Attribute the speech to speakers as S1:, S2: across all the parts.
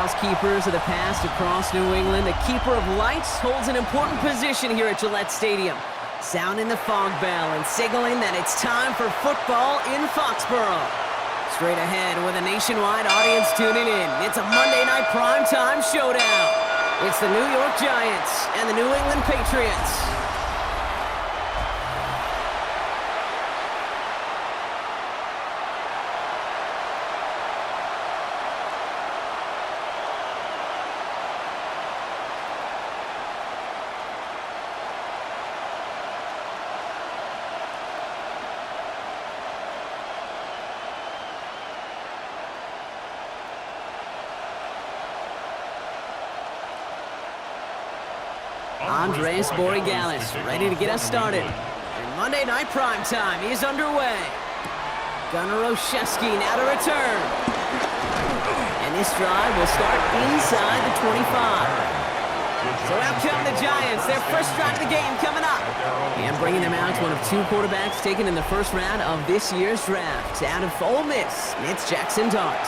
S1: lost keepers of the past across New England, the keeper of lights holds an important position here at Gillette Stadium, sounding the fog bell and signaling that it's time for football in Foxborough. Straight ahead with a nationwide audience tuning in, it's a Monday night primetime showdown. It's the New York Giants and the New England Patriots. Andres Borregalis ready to get us started. And Monday Night Primetime is underway. Gunnar Olszewski now to return. And this drive will start inside the 25. So out come the Giants, their first drive of the game coming up. And bringing them out, one of two quarterbacks taken in the first round of this year's draft. Out of Ole Miss, it's Jackson Dart.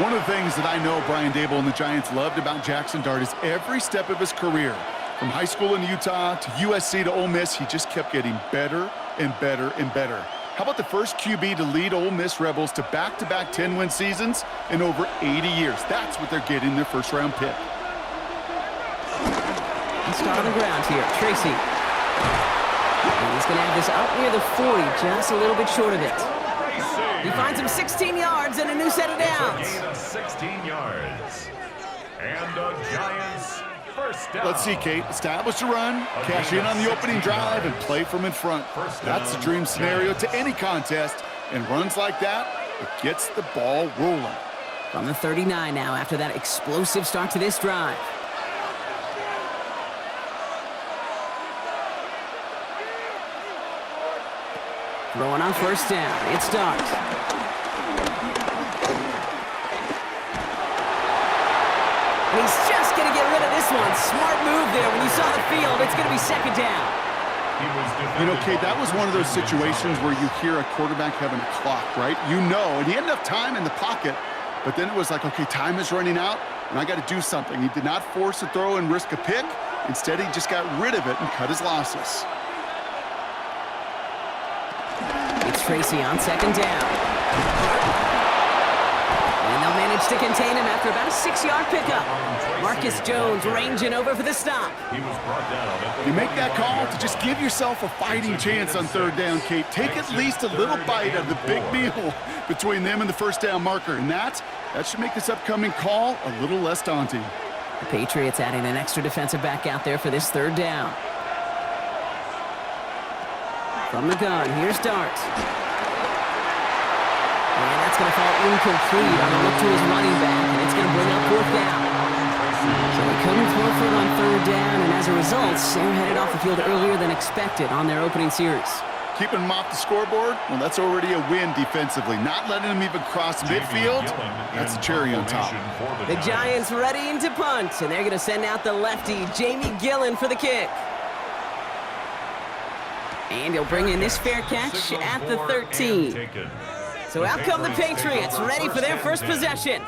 S2: One of the things that I know Brian Dable and the Giants loved about Jackson Dart is every step of his career. From high school in Utah to USC to Ole Miss, he just kept getting better and better and better. How about the first QB to lead Ole Miss Rebels to back-to-back 10-win seasons in over 80 years? That's what they're getting their first-round pick.
S1: Let's start on the ground here. Tracy. And he's going to have this up near the 40, just a little bit short of it. He finds him 16 yards and a new set of downs.
S3: 16 yards. And the Giants first down.
S2: Let's see, Kate. Establish a run, cash in on the opening drive, and play from in front. That's the dream scenario to any contest. And runs like that, it gets the ball rolling.
S1: From the 39 now after that explosive start to this drive. Throwing on first down. It's Dart. And he's just going to get rid of this one. Smart move there. When you saw the field, it's going to be second down.
S2: You know, Kate, that was one of those situations where you hear a quarterback having a clock, right? You know, and he had enough time in the pocket, but then it was like, okay, time is running out, and I got to do something. He did not force a throw and risk a pick. Instead, he just got rid of it and cut his losses.
S1: It's Tracy on second down. And they'll manage to contain him after about a 6-yard pickup. Marcus Jones ranging over for the stop.
S2: You make that call to just give yourself a fighting chance on third down, Kate. Take at least a little bite of the big meal between them and the first down marker. And that should make this upcoming call a little less daunting.
S1: The Patriots adding an extra defensive back out there for this third down. From the gun, here's Dart. And that's going to fall incomplete on a look to his running back, and it's going to bring up fourth down. So they couldn't throw for it on third down, and as a result, they're headed off the field earlier than expected on their opening series.
S2: Keeping them off the scoreboard, well, that's already a win defensively. Not letting them even cross midfield, that's the cherry on top.
S1: The Giants ready to punt, and they're going to send out the lefty, Jamie Gillen, for the kick. And he'll bring in this fair catch at the 13. So out come the Patriots, ready for their first possession.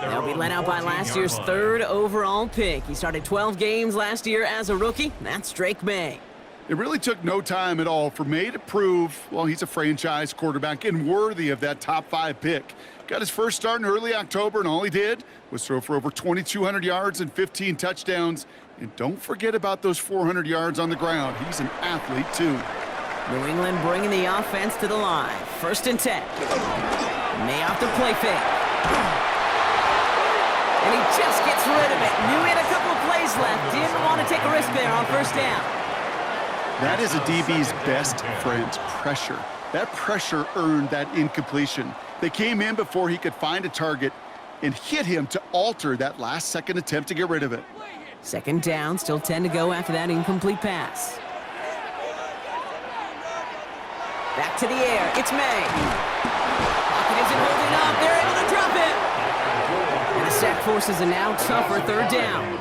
S1: They'll be led out by last year's third overall pick. He started 12 games last year as a rookie. That's Drake May.
S2: It really took no time at all for May to prove, well, he's a franchise quarterback and worthy of that top 5 pick. Got his first start in early October, and all he did was throw for over 2,200 yards and 15 touchdowns. And don't forget about those 400 yards on the ground. He's an athlete, too.
S1: New England bringing the offense to the line. First and 10. May off the play fake. And he just gets rid of it. Knew he had a couple of plays left. Didn't want to take a risk there on first down.
S2: That is a DB's best friend, pressure. That pressure earned that incompletion. They came in before he could find a target and hit him to alter that last-second attempt to get rid of it.
S1: Second down, still 10 to go after that incomplete pass. Back to the air, it's May. Pocket isn't holding up, they're able to drop it. And the sack forces a now tougher third down.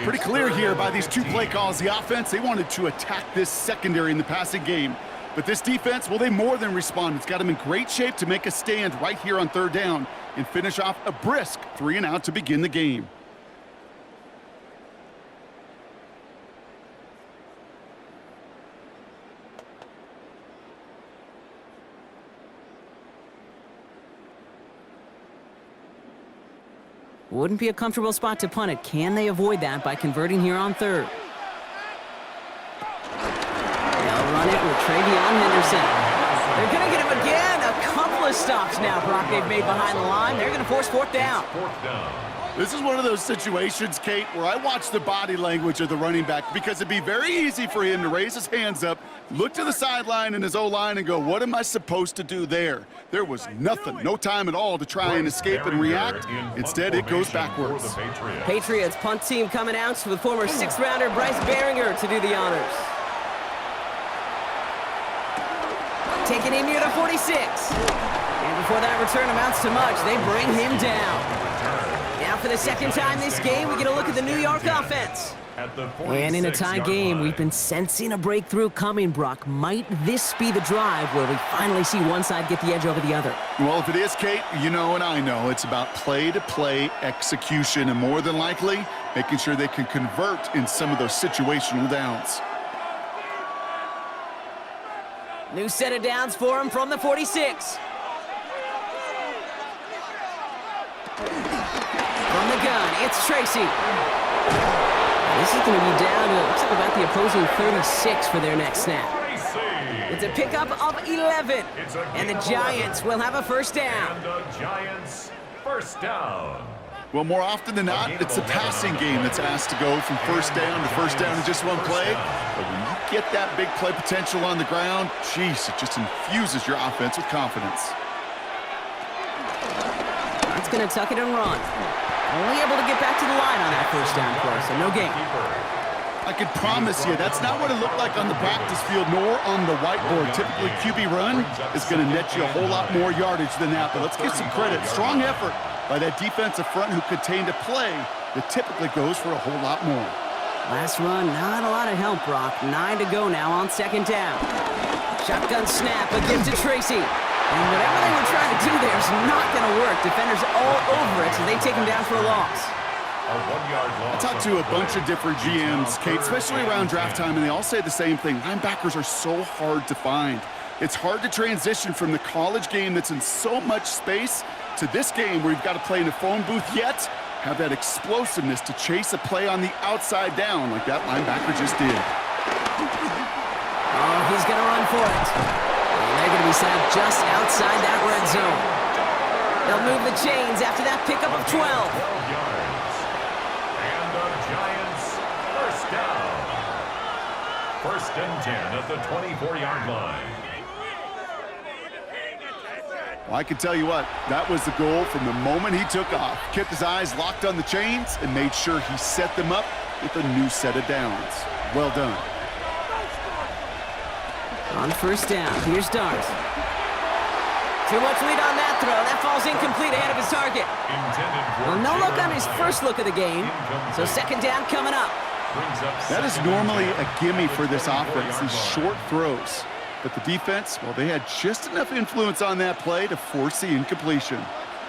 S2: Pretty clear here by these 2 play calls. The offense, they wanted to attack this secondary in the passing game. But this defense, well, they more than respond. It's got them in great shape to make a stand right here on third down. and finish off a brisk 3-and-out to begin the game.
S1: Wouldn't be a comfortable spot to punt it. Can they avoid that by converting here on third? They'll run it with Travion Henderson. They're going to get him again. A couple of stops now, Brock, they've made behind the line. They're going to force fourth down.
S2: This is one of those situations, Kate, where I watch the body language of the running back because it'd be very easy for him to raise his hands up, look to the sideline in his O-line and go, what am I supposed to do there? There was nothing, no time at all to try and escape and react. Instead, it goes backwards.
S1: Patriots punt team coming out with former 6th-rounder Bryce Behringer to do the honors. Taking him near the 46. And before that return amounts to much, they bring him down. Now for the second time this game, we get a look at the New York offense. And in a tie game, we've been sensing a breakthrough coming, Brock. Might this be the drive where we finally see one side get the edge over the other?
S2: Well, if it is, Kate, you know and I know it's about play-to-play execution and more than likely making sure they can convert in some of those situational downs.
S1: New set of downs for him from the 46. From the gun, it's Tracy. This is going to be down to, looks like about the opposing 36 for their next snap. It's a pickup of 11. And the Giants will have a first down.
S3: And the Giants first down.
S2: Well, more often than not, it's the passing game that's asked to go from first down in just one play. But when you get that big play potential on the ground, geez, it just infuses your offense with confidence.
S1: It's going to tuck it and run. Only able to get back to the line on that first down play, so no gain.
S2: I can promise you, that's not what it looked like on the practice field, nor on the whiteboard. Typically, QB run is going to net you a whole lot more yardage than that. But let's give some credit. Strong effort by that defensive front who contained a play that typically goes for a whole lot more.
S1: Last run, not a lot of help, Brock. 9 to go now on second down. Shotgun snap, a give to Tracy. And whatever they were trying to do there is not going to work. Defenders all over it, so they take him down for a loss.
S2: I talked to a bunch of different GMs, Kate, especially around draft time, and they all say the same thing. Linebackers are so hard to find. It's hard to transition from the college game that's in so much space to this game where you've got to play in a phone booth, yet have that explosiveness to chase a play on the outside down like that linebacker just did.
S1: Oh, he's going to run for it. They're going to be sacked just outside that red zone. They'll move the chains after that pickup of 12.
S3: And the Giants first down. 1st and 10 at the 24-yard line.
S2: Well, I can tell you what, that was the goal from the moment he took off. Kept his eyes locked on the chains and made sure he set them up with a new set of downs. Well done.
S1: On first down, here's Dart. Too much lead on that throw. That falls incomplete ahead of his target. Well, no look on his first look of the game, so second down coming up.
S2: That is normally a gimme for this offense, these short throws. But the defense, well, they had just enough influence on that play to force the incompletion.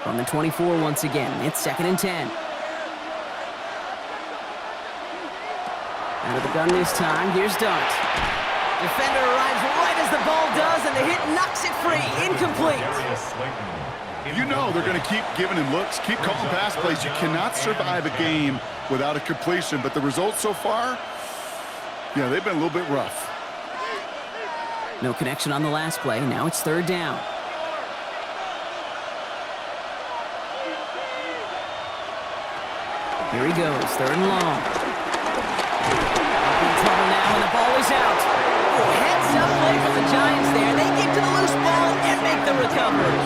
S1: From the 24 once again, it's 2nd and 10. Out of the gun this time, here's Dart. Defender arrives right as the ball does, and the hit knocks it free. Incomplete.
S2: You know they're going to keep giving him looks, keep calling pass plays. You cannot survive a game without a completion, but the results so far, yeah, they've been a little bit rough.
S1: No connection on the last play. Now it's 3rd down. Here he goes, 3rd and long. In trouble now, and the ball is out. Heads up play from the Giants there. They get to the loose ball and make the recovery.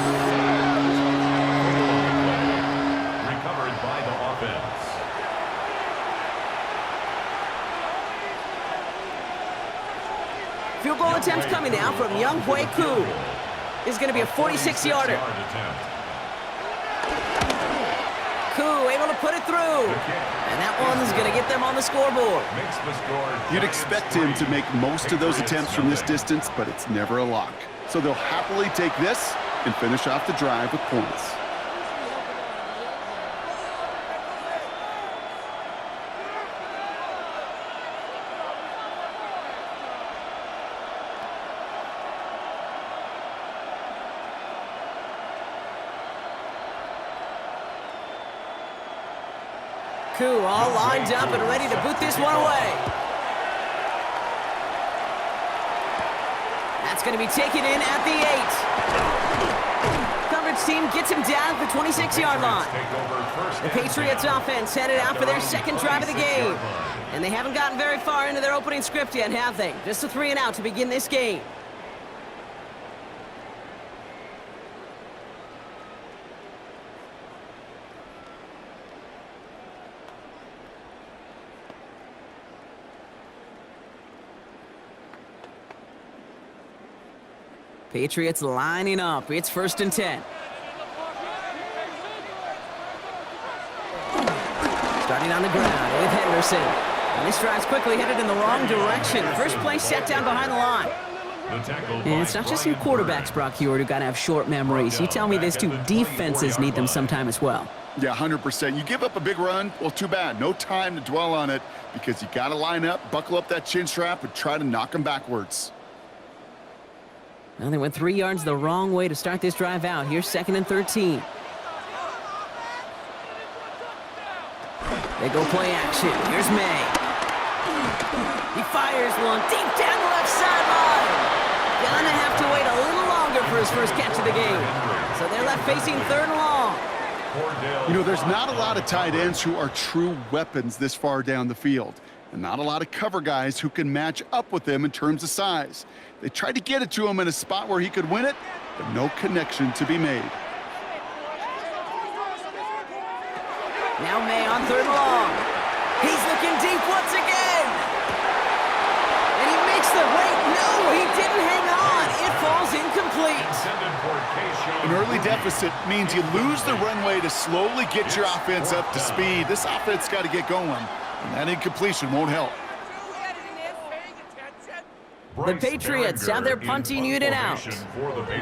S3: Recovered by the offense.
S1: Field goal attempts coming now from Younghoe Koo. This is going to be a 46-yarder. Koo able to put it through. And that one's going to get them on the scoreboard.
S2: You'd expect him to make most of those attempts from this distance, but it's never a lock. So they'll happily take this and finish off the drive with points.
S1: Coup all lined up and ready to boot this one away. That's going to be taken in at the 8. Coverage team gets him down at the 26-yard line. The Patriots offense headed out for their second drive of the game. And they haven't gotten very far into their opening script yet, have they? Just a 3 and out to begin this game. Patriots lining up. It's 1st and 10. Starting on the ground with Henderson. And this drive's quickly headed in the wrong direction. First play set down behind the line. And it's not just your quarterbacks, Brock Heward, who got to have short memories. You tell me this too, defenses need them sometime as well.
S2: Yeah, 100%. You give up a big run, well, too bad. No time to dwell on it because you got to line up, buckle up that chin strap, and try to knock them backwards.
S1: Well, they went 3 yards the wrong way to start this drive out. Here's 2nd and 13. They go play action. Here's May. He fires one deep down the left sideline. Gonna have to wait a little longer for his first catch of the game. So they're left facing 3rd and long.
S2: You know, there's not a lot of tight ends who are true weapons this far down the field. And not a lot of cover guys who can match up with him in terms of size. They tried to get it to him in a spot where he could win it, but no connection to be made.
S1: Now May on 3rd and long. He's looking deep once again. And he makes the wait. No, he didn't hang on. It falls incomplete.
S2: An early deficit means you lose the runway to slowly get your offense up to speed. This offense got to get going, and that incompletion won't help.
S1: The Patriots have their punting unit out.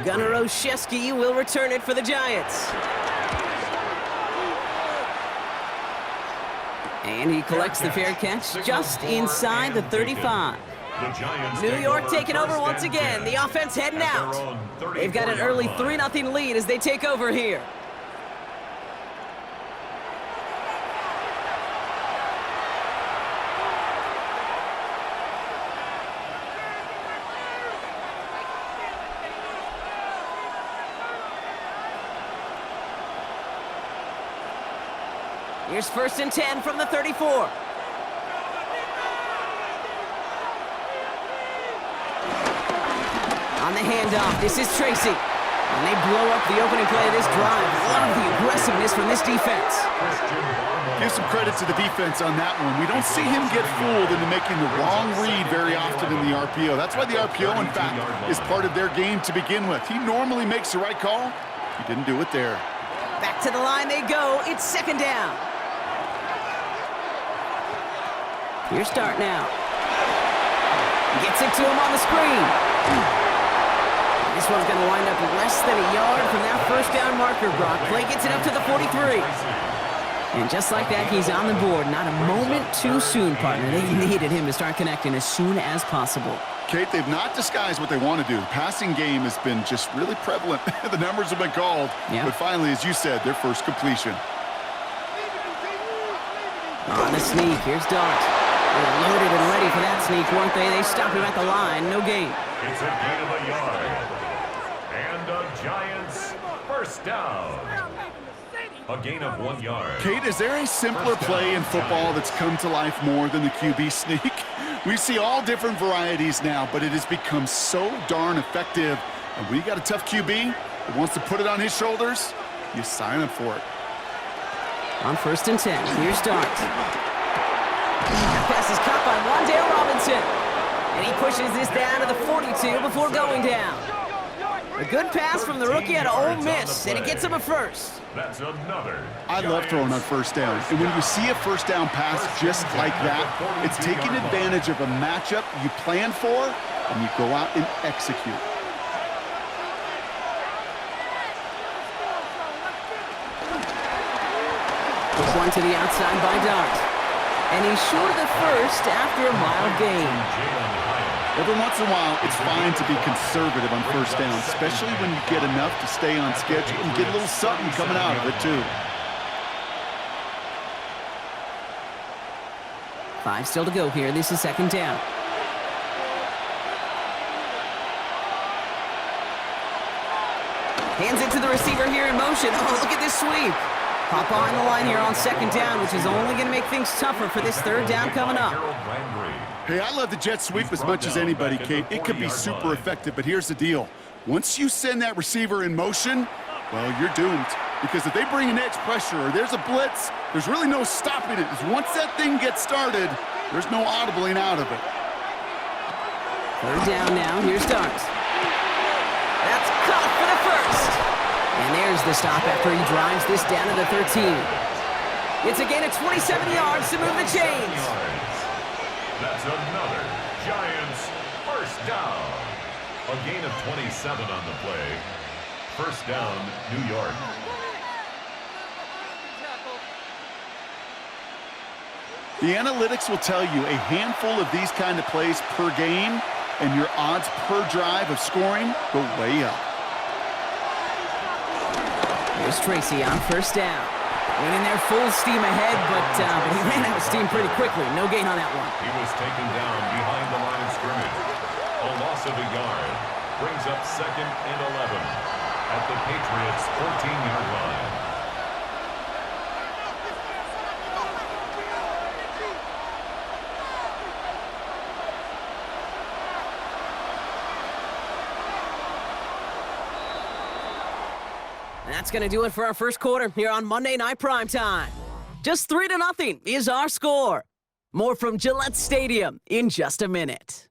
S1: Gunnar Olszewski will return it for the Giants. And he collects the fair catch just inside the 35. New York taking over once again. The offense heading out. They've got an early 3-0 lead as they take over here. Here's 1st and 10 from the 34. On the handoff, this is Tracy. And they blow up the opening play of this drive. Love the aggressiveness from this defense.
S2: Give some credit to the defense on that one. We don't see him get fooled into making the wrong read very often in the RPO. That's why the RPO, in fact, is part of their game to begin with. He normally makes the right call. He didn't do it there.
S1: Back to the line they go. It's 2nd down. Here's Dart now. Gets it to him on the screen. This one's going to wind up less than a yard from that 1st down marker, Brock. Play gets it up to the 43. And just like that, he's on the board. Not a moment too soon, partner. They needed him to start connecting as soon as possible.
S2: Kate, they've not disguised what they want to do. The passing game has been just really prevalent. The numbers have been called. Yeah. But finally, as you said, their first completion.
S1: On the sneak, here's Dart. They're loaded and ready for that sneak, weren't they? They stopped him at the line. No gain.
S3: It's a gain of a yard. And the Giants, 1st down. A gain of 1 yard.
S2: Kate, is there a simpler play in football that's come to life more than the QB sneak? We see all different varieties now, but it has become so darn effective. And when you got a tough QB that wants to put it on his shoulders, you sign up for it.
S1: On 1st and 10, here's Dart. That pass is caught by Wan'Dale Robinson. And he pushes this down to the 42 before going down. A good pass from the rookie out of Ole Miss, and it gets him a 1st.
S3: That's another.
S2: I love throwing on 1st down. And when you see a 1st down pass just like that, it's taking advantage of a matchup you plan for, and you go out and execute.
S1: Push one to the outside by Dart. And he's short of the 1st after a mild gain.
S2: Every once in a while, it's fine to be conservative on 1st down, especially when you get enough to stay on schedule and get a little something coming out of it, too.
S1: 5 still to go here. This is second down. Hands it to the receiver here in motion. Oh, look at this sweep. Pop on the line here on second down, which is only going to make things tougher for this third down coming up.
S2: Hey, I love the jet sweep as much as anybody, Kate. It could be super effective, but here's the deal. Once you send that receiver in motion, well, you're doomed. Because if they bring an edge pressure or there's a blitz, there's really no stopping it. Once that thing gets started, there's no audibling out of it.
S1: Third down now. Here's Darts. That's caught for the first. And there's the stop after he drives this down to the 13. It's a gain of 27 yards to move the chains.
S3: That's another Giants first down. A gain of 27 on the play. First down, New York.
S2: The analytics will tell you a handful of these kind of plays per game, and your odds per drive of scoring go way up.
S1: Here's Tracy on first down. Went in there full steam ahead, but he ran out of steam pretty quickly. No gain on that one.
S3: He was taken down behind the line of scrimmage. A loss of a yard brings up second and 11 at the Patriots' 14-yard line.
S1: That's going to do it for our first quarter here on Monday Night Primetime. Just 3-0 is our score. More from Gillette Stadium in just a minute.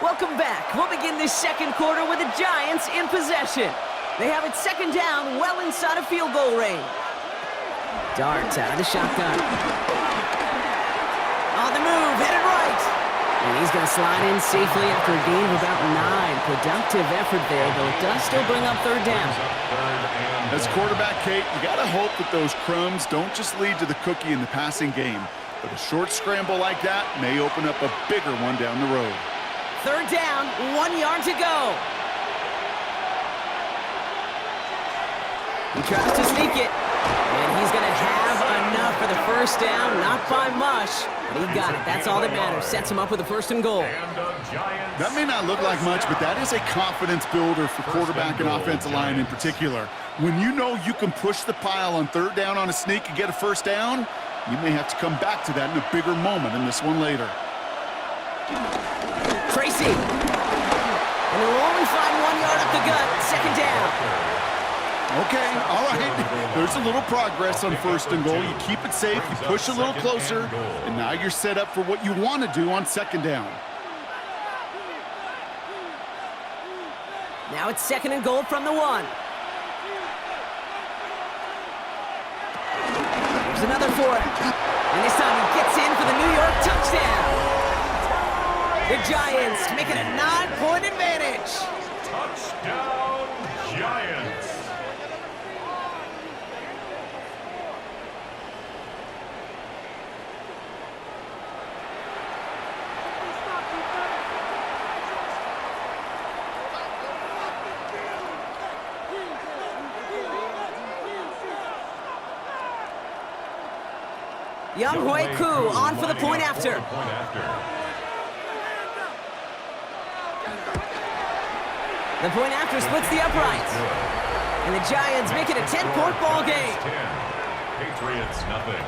S1: Welcome back. We'll begin this second quarter with the Giants in possession. They have it second down well inside of field goal range. Darts out of the shotgun. On the move, headed right. And he's going to slide in safely after a gain of about 9. Productive effort there, though it does still bring up third down.
S2: As quarterback, Kate, you got to hope that those crumbs don't just lead to the cookie in the passing game. But a short scramble like that may open up a bigger one down the road.
S1: Third down, 1 yard to go. He tries to sneak it. And he's going to have enough for the first down, not by much, but he got it. That's all that matters. Sets him up with a first and goal.
S2: That may not look like much, but that is a confidence builder for quarterback and offensive line in particular. When you know you can push the pile on third down on a sneak and get a first down, you may have to come back to that in a bigger moment in this one later.
S1: Tracy. And he'll only find 1 yard up the gut. Second down.
S2: Okay, all right. There's a little progress on first and goal. You keep it safe, you push a little closer, and now you're set up for what you want to do on second down.
S1: Now it's second and goal from the 1. There's another for it. And this time he gets in for the New York touchdown. The Giants make it a 9-point advantage.
S3: Touchdown, Giants.
S1: Young Hui Koo on for the point after. The point after splits the uprights. And the Giants make it a 10-point ball game.
S3: 10. Patriots, nothing.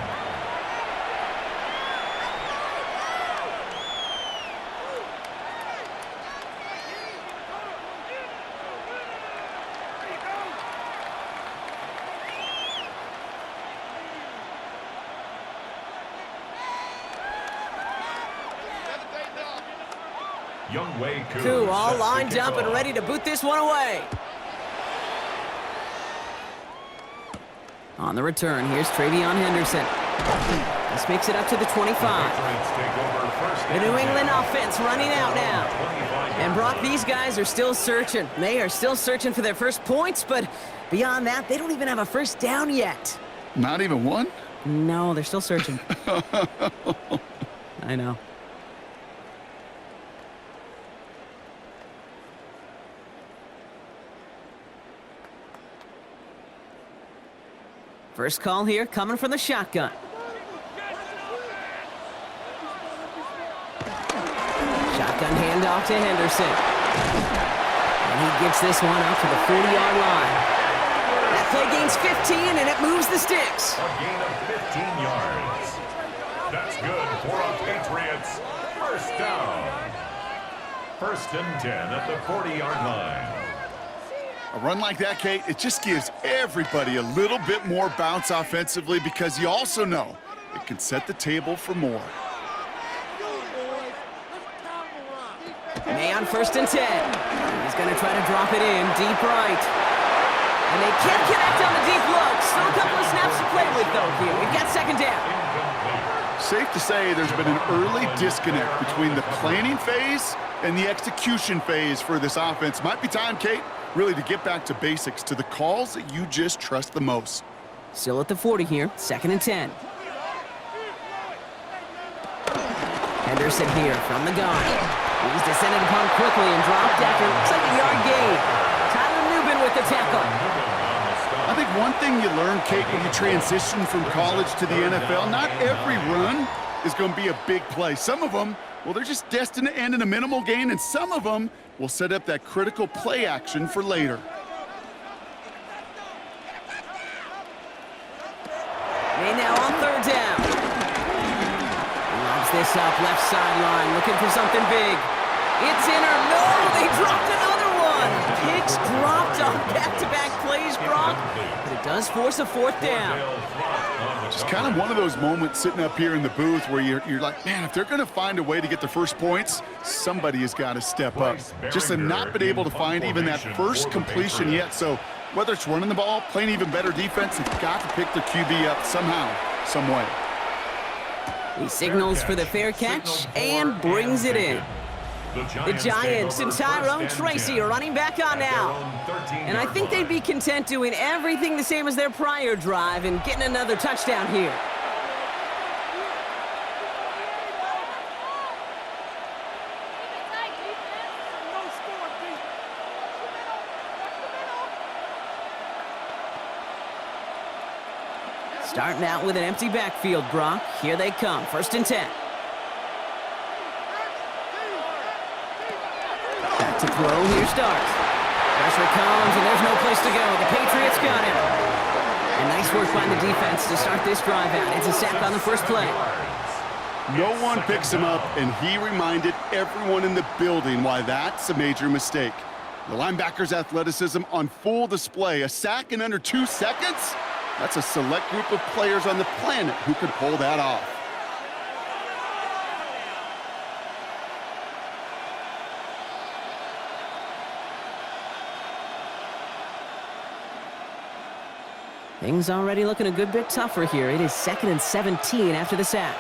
S1: Koo all lined up and ready to boot this one away. On the return, here's Travion Henderson. This makes it up to the 25. The New England offense running out now. And Brock, these guys are still searching. They are still searching for their first points, but beyond that, they don't even have a first down yet.
S2: Not even one?
S1: No, they're still searching. I know. First call here coming from the shotgun. Shotgun handoff to Henderson. And he gets this one out to the 40-yard line. That play gains 15, and it moves the sticks.
S3: A gain of 15 yards. That's good for a Patriots first down. First and 10 at the 40-yard line.
S2: A run like that, Kate, it just gives everybody a little bit more bounce offensively because you also know it can set the table for more.
S1: May on first and 10. He's going to try to drop it in deep right. And they can't connect on the deep look. Still a couple of snaps to play with, though, here. We've got second down.
S2: Safe to say there's been an early disconnect between the planning phase and the execution phase for this offense. Might be time, Kate, really to get back to basics, to the calls that you just trust the most.
S1: Still at the 40 here, second and 10. Henderson here from the gun. He's descended upon quickly and dropped after looks like a yard gain. Tyler Newman with the tackle.
S2: I think one thing you learn, Kate, when you transition from college to the NFL, not every run is going to be a big play. Some of them, well, they're just destined to end in a minimal gain, and some of them will set up that critical play action for later.
S1: May now on third down. He lobs this up left sideline, looking for something big. It's in or no, they dropped another one. Picks dropped on back-to-back plays, Brock, but it does force a fourth down.
S2: Just kind of one of those moments sitting up here in the booth where you're like, man, if they're going to find a way to get the first points, somebody has got to step up. Just to not been able to find even that first completion yet. So whether it's running the ball, playing even better defense, they've got to pick their QB up somehow, some way.
S1: He signals for the fair catch and brings it in. The Giants and Tyrone Tracy are running back on now. And I think they'd be content doing everything the same as their prior drive and getting another touchdown here. Starting out with an empty backfield, Brock. Here they come, first and 10. Back to throw, here starts. Pressure comes, and there's no place to go. The Patriots got him. And nice work by the defense to start this drive out. It's a sack on the first play.
S2: No one picks him up, and he reminded everyone in the building why that's a major mistake. The linebacker's athleticism on full display. A sack in under 2 seconds? That's a select group of players on the planet who could pull that off.
S1: Things already looking a good bit tougher here. It is second and 17 after the sack.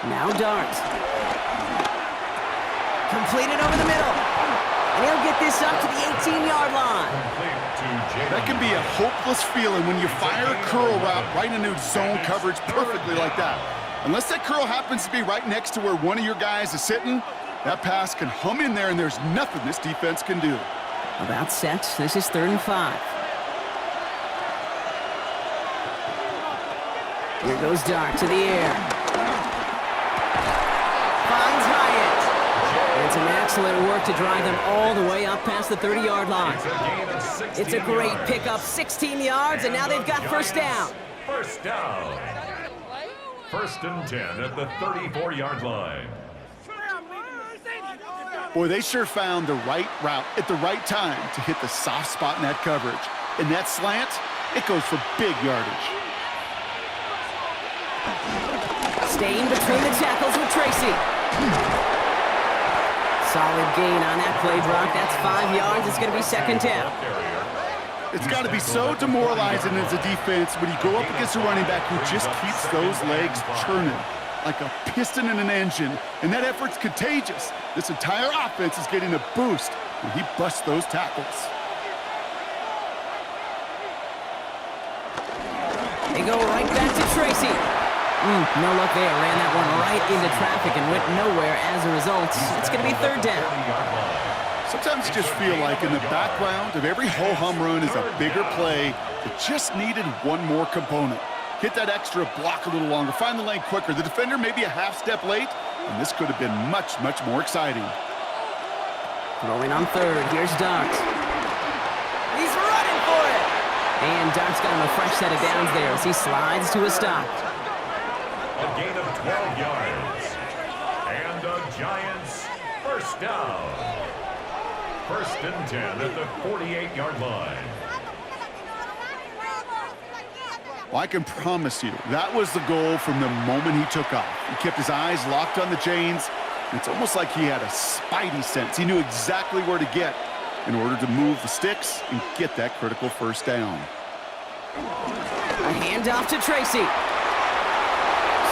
S1: Now Dart. Completed over the middle. And he'll get this up to the 18-yard line.
S2: That can be a hopeless feeling when you fire a curl route right into zone coverage perfectly like that. Unless that curl happens to be right next to where one of your guys is sitting, that pass can hum in there and there's nothing this defense can do.
S1: About set. This is 3rd and 5. Here goes Dart to the air. Finds Hyatt. And some excellent work to drive them all the way up past the 30-yard line. It's a great pickup, 16 yards, and now they've got first down.
S3: First down. First and 10 at the 34-yard line.
S2: Boy, they sure found the right route at the right time to hit the soft spot in that coverage. And that slant, it goes for big yardage.
S1: Staying between the tackles with Tracy. Solid gain on that play, Brock. That's 5 yards. It's going to be second down.
S2: It's got to be so demoralizing as a defense when you go up against a running back who just keeps those legs churning like a piston in an engine, and that effort's contagious. This entire offense is getting a boost when he busts those tackles.
S1: They go right back to Tracy. No luck there. Ran that one right into traffic and went nowhere as a result. It's going to be third down.
S2: Sometimes you just feel like in the background of every ho-hum run is a bigger play that just needed one more component. Hit that extra block a little longer, find the lane quicker. The defender may be a half step late, and this could have been much, much more exciting.
S1: Throwing on third, here's Darts. He's running for it! And Dart's got him a fresh set of downs there as he slides to a stop.
S3: A gain of 12 yards. And the Giants first down. First and 10 at the 48-yard line.
S2: Well, I can promise you, that was the goal from the moment he took off. He kept his eyes locked on the chains. It's almost like he had a spidey sense. He knew exactly where to get in order to move the sticks and get that critical first down.
S1: A handoff to Tracy.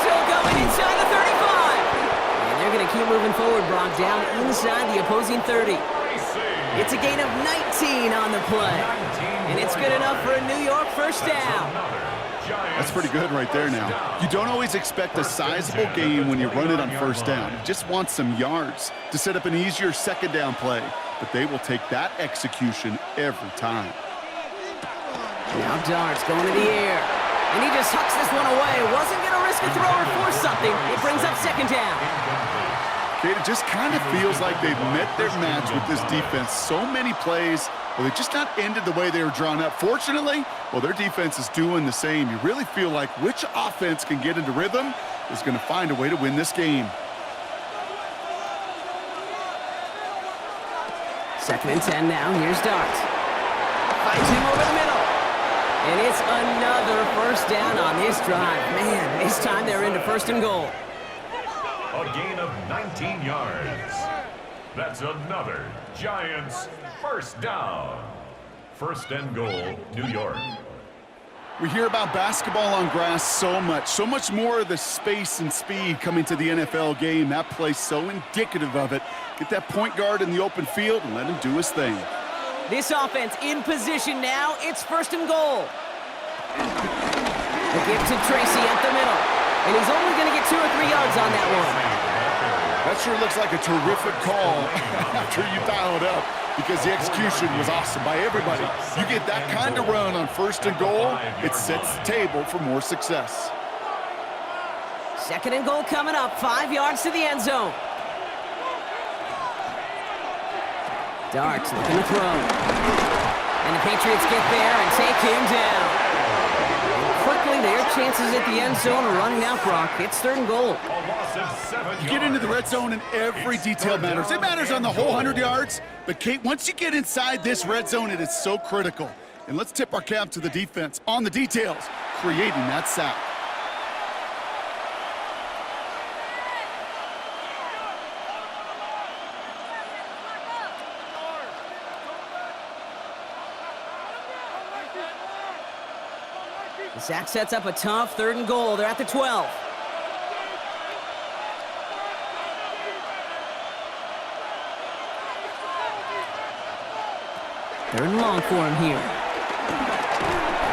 S1: Still going inside the 35. And they're going to keep moving forward, Brock, down inside the opposing 30. It's a gain of 19 on the play. And it's good enough for a New York first down.
S2: That's pretty good right there now. You don't always expect a sizable gain when you run it on first down. You just want some yards to set up an easier second down play. But they will take that execution every time.
S1: Now Dart's going to the air. And he just hucks this one away. Wasn't going to risk a throw or force something. It brings up second down.
S2: Okay, it just kind of feels like they've met their match with this defense. So many plays, well, they just not ended the way they were drawn up. Fortunately, well, their defense is doing the same. You really feel like which offense can get into rhythm is going to find a way to win this game.
S1: Second and 10 now. Here's Dart. Finds him over the middle. And it's another first down on this drive. Man, this time they're into first and goal.
S3: A gain of 19 yards. That's another Giants first down. First and goal, New York.
S2: We hear about basketball on grass so much more of the space and speed coming to the NFL game. That play's so indicative of it. Get that point guard in the open field and let him do his thing.
S1: This offense in position now. It's first and goal. The give to Tracy at the middle. And he's only going to get 2 or 3 yards on that one.
S2: That sure looks like a terrific call after you dial it up, because the execution was awesome by everybody. You get that kind of run on first and goal, it sets the table for more success.
S1: Second and goal coming up, 5 yards to the end zone. Darts looking to throw. And the Patriots get there and take him down. Quickly, their chances at the end zone are running out, Brock. It's third and goal.
S2: You get into the red zone and every detail matters. It matters on the whole 100 yards. But, Kate, once you get inside this red zone, it is so critical. And let's tip our cap to the defense on the details, creating that sack.
S1: The sack sets up a tough third and goal. They're at the 12. Third and long for him here.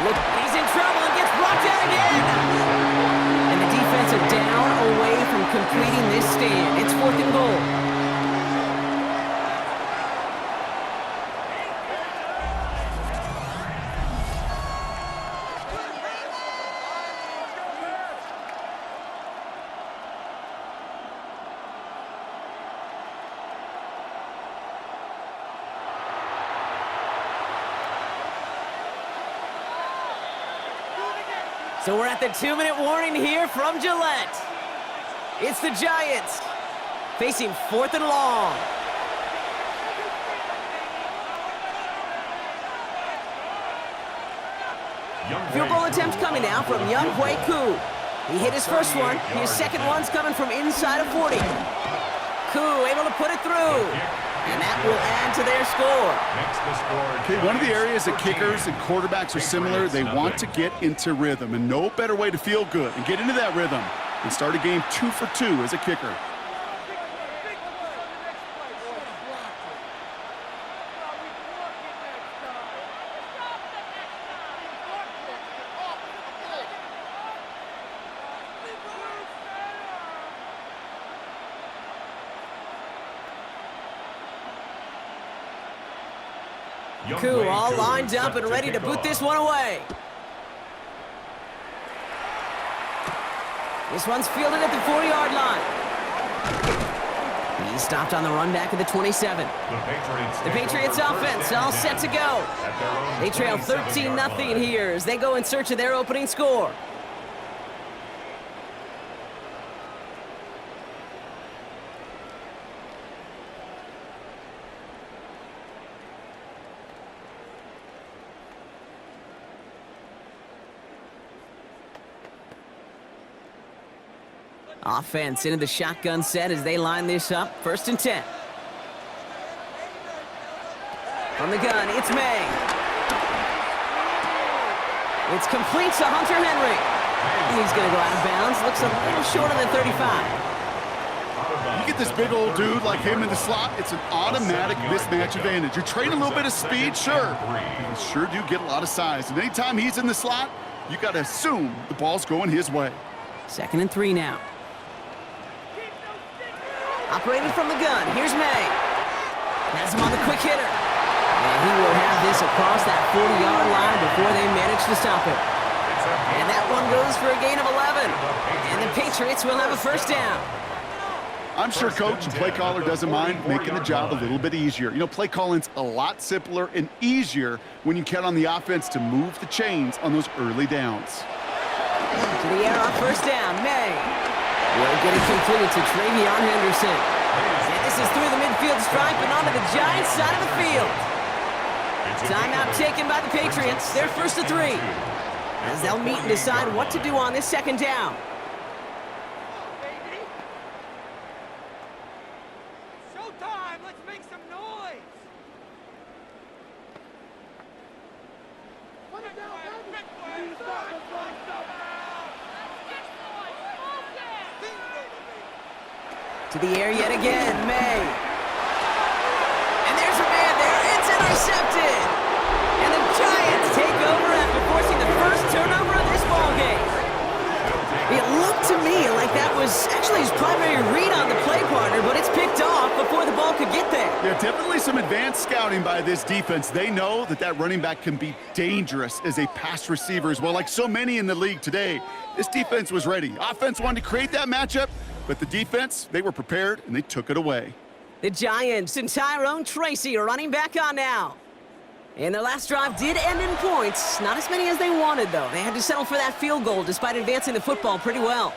S1: Look, he's in trouble and gets brought down again. And the defense are down away from completing this stand. It's fourth and goal. So we're at the 2-minute warning here from Gillette. It's the Giants facing fourth and long. Field goal attempt coming now from Younghoe Koo. He hit his first one. His second one's coming from inside of 40. Koo able to put it through. And that will add to their score.
S2: Okay, one of the areas that kickers and quarterbacks are similar, they want to get into rhythm. And no better way to feel good and get into that rhythm and start a game 2 for 2 as a kicker.
S1: Cool, all lined up and ready to boot this one away. This one's fielded at the 4-yard line. He's stopped on the run back at the 27. The Patriots offense all set to go. They trail 13-0 here as they go in search of their opening score. Offense into the shotgun set as they line this up. 1st and 10. From the gun, it's May. It's complete to Hunter Henry. He's going to go out of bounds. Looks a little short of the 35.
S2: You get this big old dude like him in the slot, it's an automatic mismatch advantage. You train a little bit of speed, sure. You sure do get a lot of size. And anytime he's in the slot, you got to assume the ball's going his way.
S1: 2nd and 3 now. Operating from the gun, here's May. Has him on the quick hitter. And he will have this across that 40-yard line before they manage to stop it. And that one goes for a gain of 11. And the Patriots will have a 1st down.
S2: I'm sure coach and play caller doesn't mind making the job a little bit easier. You know, play calling's a lot simpler and easier when you count on the offense to move the chains on those early downs.
S1: To the air on 1st down, May. Will get it completed to Travion Henderson. And this is through the midfield stripe and onto the Giants side of the field. Timeout taken by the Patriots. They're 1st and 3. As they'll meet and decide what to do on this 2nd down.
S4: Showtime! Let's make some noise!
S1: To the air yet again, May. And there's a man there. It's intercepted. And the Giants take over after forcing the 1st turnover of this ballgame. It looked to me like that was actually his primary read on the play partner, but it's picked off before the ball could get there.
S2: Yeah, definitely some advanced scouting by this defense. They know that that running back can be dangerous as a pass receiver as well. Like so many in the league today, this defense was ready. Offense wanted to create that matchup, but the defense, they were prepared, and they took it away.
S1: The Giants and Tyrone Tracy are running back on now. And their last drive did end in points. Not as many as they wanted, though. They had to settle for that field goal despite advancing the football pretty well.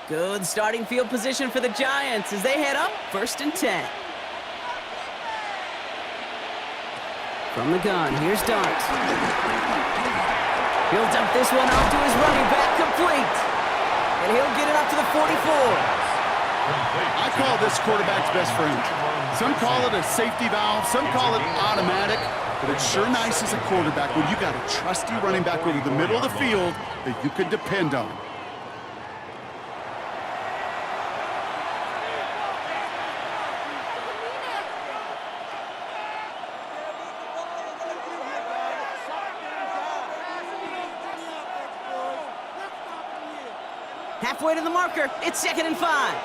S1: Good starting field position for the Giants as they head up 1st and 10. From the gun, here's Dart. He'll dump this one off to his running back, complete. And he'll get it up to the 44.
S2: I call this quarterback's best friend. Some call it a safety valve, some call it automatic, but it's sure nice as a quarterback when you got a trusty running back over the middle of the field that you can depend on.
S1: Halfway to the marker, it's 2nd and 5.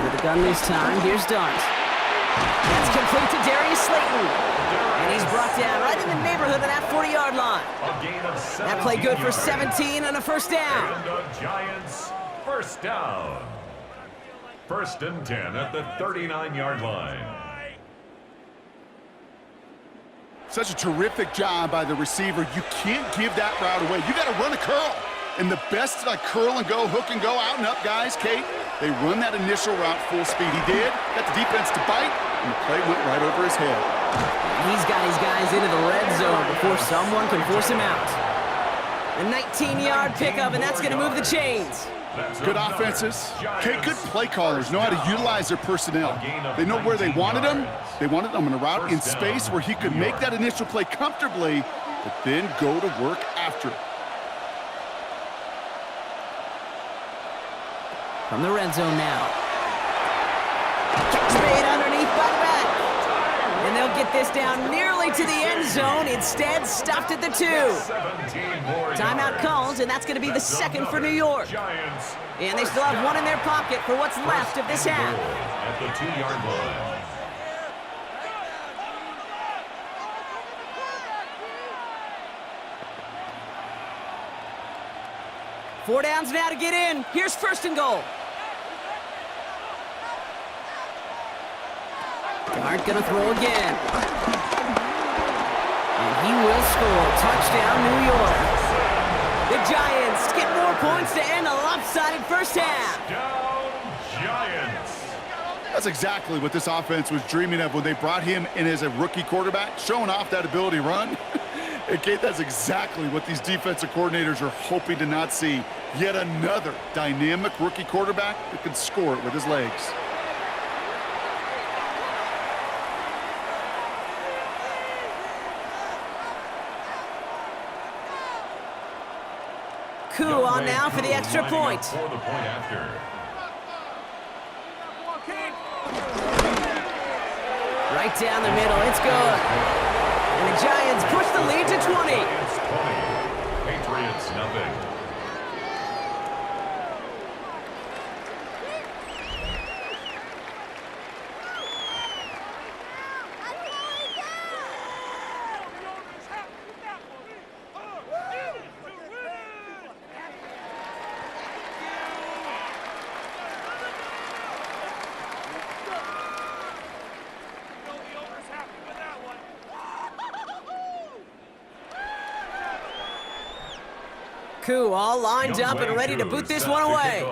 S1: With the gun this time, here's Dart. That's complete to Darius Slayton. And he's brought down right in the neighborhood of that 40-yard line. That play good for 17 and a 1st down.
S3: And the Giants, 1st down. 1st and 10 at the 39-yard line.
S2: Such a terrific job by the receiver. You can't give that route away. You got to run a curl. And the best like curl and go, hook and go, out and up guys, Kate, they run that initial route full speed. He did. Got the defense to bite, and the play went right over his head.
S1: He's got his guys into the red zone before someone can force him out. A 19-yard pickup, and that's going to move the chains.
S2: Good offenses. Okay, good play callers know how to utilize their personnel. They know where they wanted them. They wanted them on a route in space where he could make that initial play comfortably, but then go to work after it.
S1: From the red zone now. Catch made underneath by the back. And they'll get this down nearly to the end zone. Instead, stopped at the 2.
S3: 17 more
S1: Timeout
S3: yards.
S1: called, and that's going to be the second for New York.
S3: Giants.
S1: And they still have one in their pocket for what's left of this half.
S3: At the 2-yard line.
S1: Four downs now to get in. Here's first and goal. Dart gonna throw again. And he will score. Touchdown, New York. The Giants get more points to end a lopsided first half.
S3: Touchdown, Giants.
S2: That's exactly what this offense was dreaming of when they brought him in as a rookie quarterback, showing off that ability to run. And Kate, that's exactly what these defensive coordinators are hoping to not see. Yet another dynamic rookie quarterback that can score it with his legs.
S1: Coup on now for the extra point.
S3: For the point after.
S1: Right down the middle, it's good. And the Giants push the lead to 20.
S3: Giants 20. Patriots nothing.
S1: Coup all lined up and ready to boot this one away.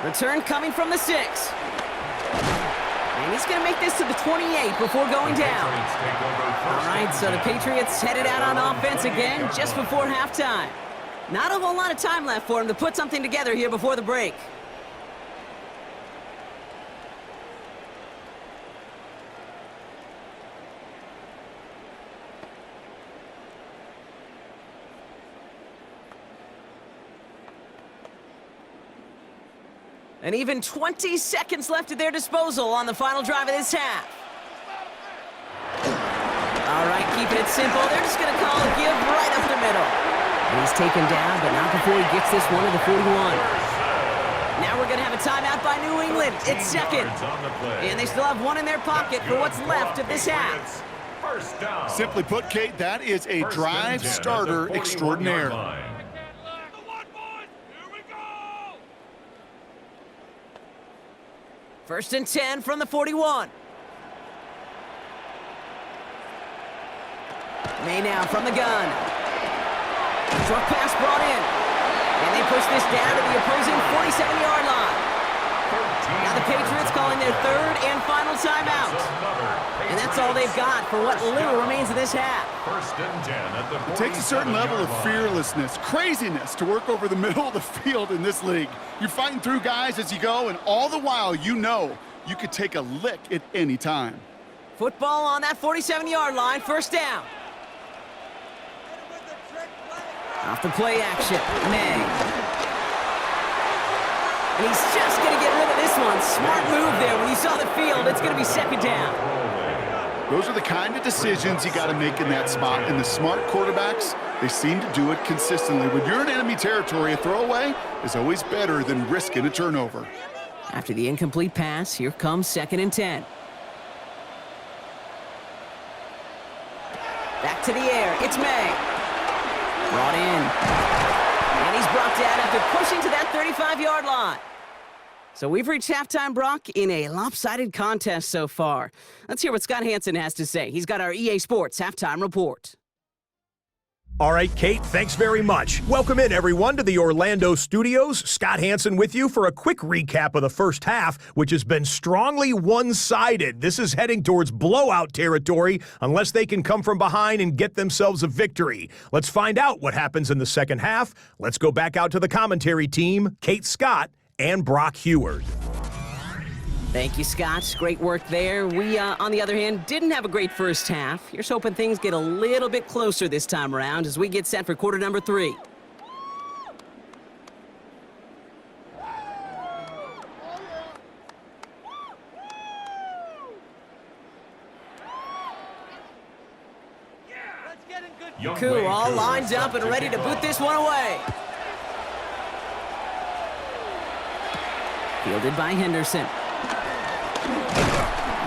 S1: Return coming from the 6. And he's going to make this to the 28 before going down. All right, so the Patriots headed out on offense again just before halftime. Not a whole lot of time left for him to put something together here before the break. And even 20 seconds left at their disposal on the final drive of this half. All right, keeping it simple. They're just going to call a give right up the middle. And he's taken down, but not before he gets this one to the 41. Now we're going to have a timeout by New England. It's second. And they still have one in their pocket for what's left of this half.
S3: First down.
S2: Simply put, Kate, that is a drive starter extraordinaire.
S1: First and 10 from the 41. May now from the gun. Short pass brought in. And they push this down to the opposing 47-yard line. Now the Patriots calling their third and final timeout. And that's all they've got for what little remains of this half.
S3: First and 10 at the 47-yard line.
S2: It takes a certain level of fearlessness, craziness to work over the middle of the field in this league. You're fighting through guys as you go, and all the while you know you could take a lick at any time.
S1: Football on that 47-yard line, first down. Off the play action, May. And he's just going to get rid of this one. Smart move there. When you saw the field, it's going to be second down.
S2: Those are the kind of decisions you got to make in that spot. And the smart quarterbacks, they seem to do it consistently. When you're in enemy territory, a throwaway is always better than risking a turnover.
S1: After the incomplete pass, here comes second and 10. Back to the air. It's May. Brought in. And he's brought down after pushing to that 35-yard line. So we've reached halftime, Brock, in a lopsided contest so far. Let's hear what Scott Hansen has to say. He's got our EA Sports halftime report.
S5: All right, Kate, thanks very much. Welcome in, everyone, to the Orlando studios. Scott Hansen with you for a quick recap of the first half, which has been strongly one-sided. This is heading towards blowout territory unless they can come from behind and get themselves a victory. Let's find out what happens in the second half. Let's go back out to the commentary team, Kate Scott and Brock Heward.
S1: Thank you, Scott. Great work there. We, on the other hand, didn't have a great first half. Here's hoping things get a little bit closer this time around as we get set for quarter number 3. Cool, all lined up and ready to boot this one away. Fielded by Henderson.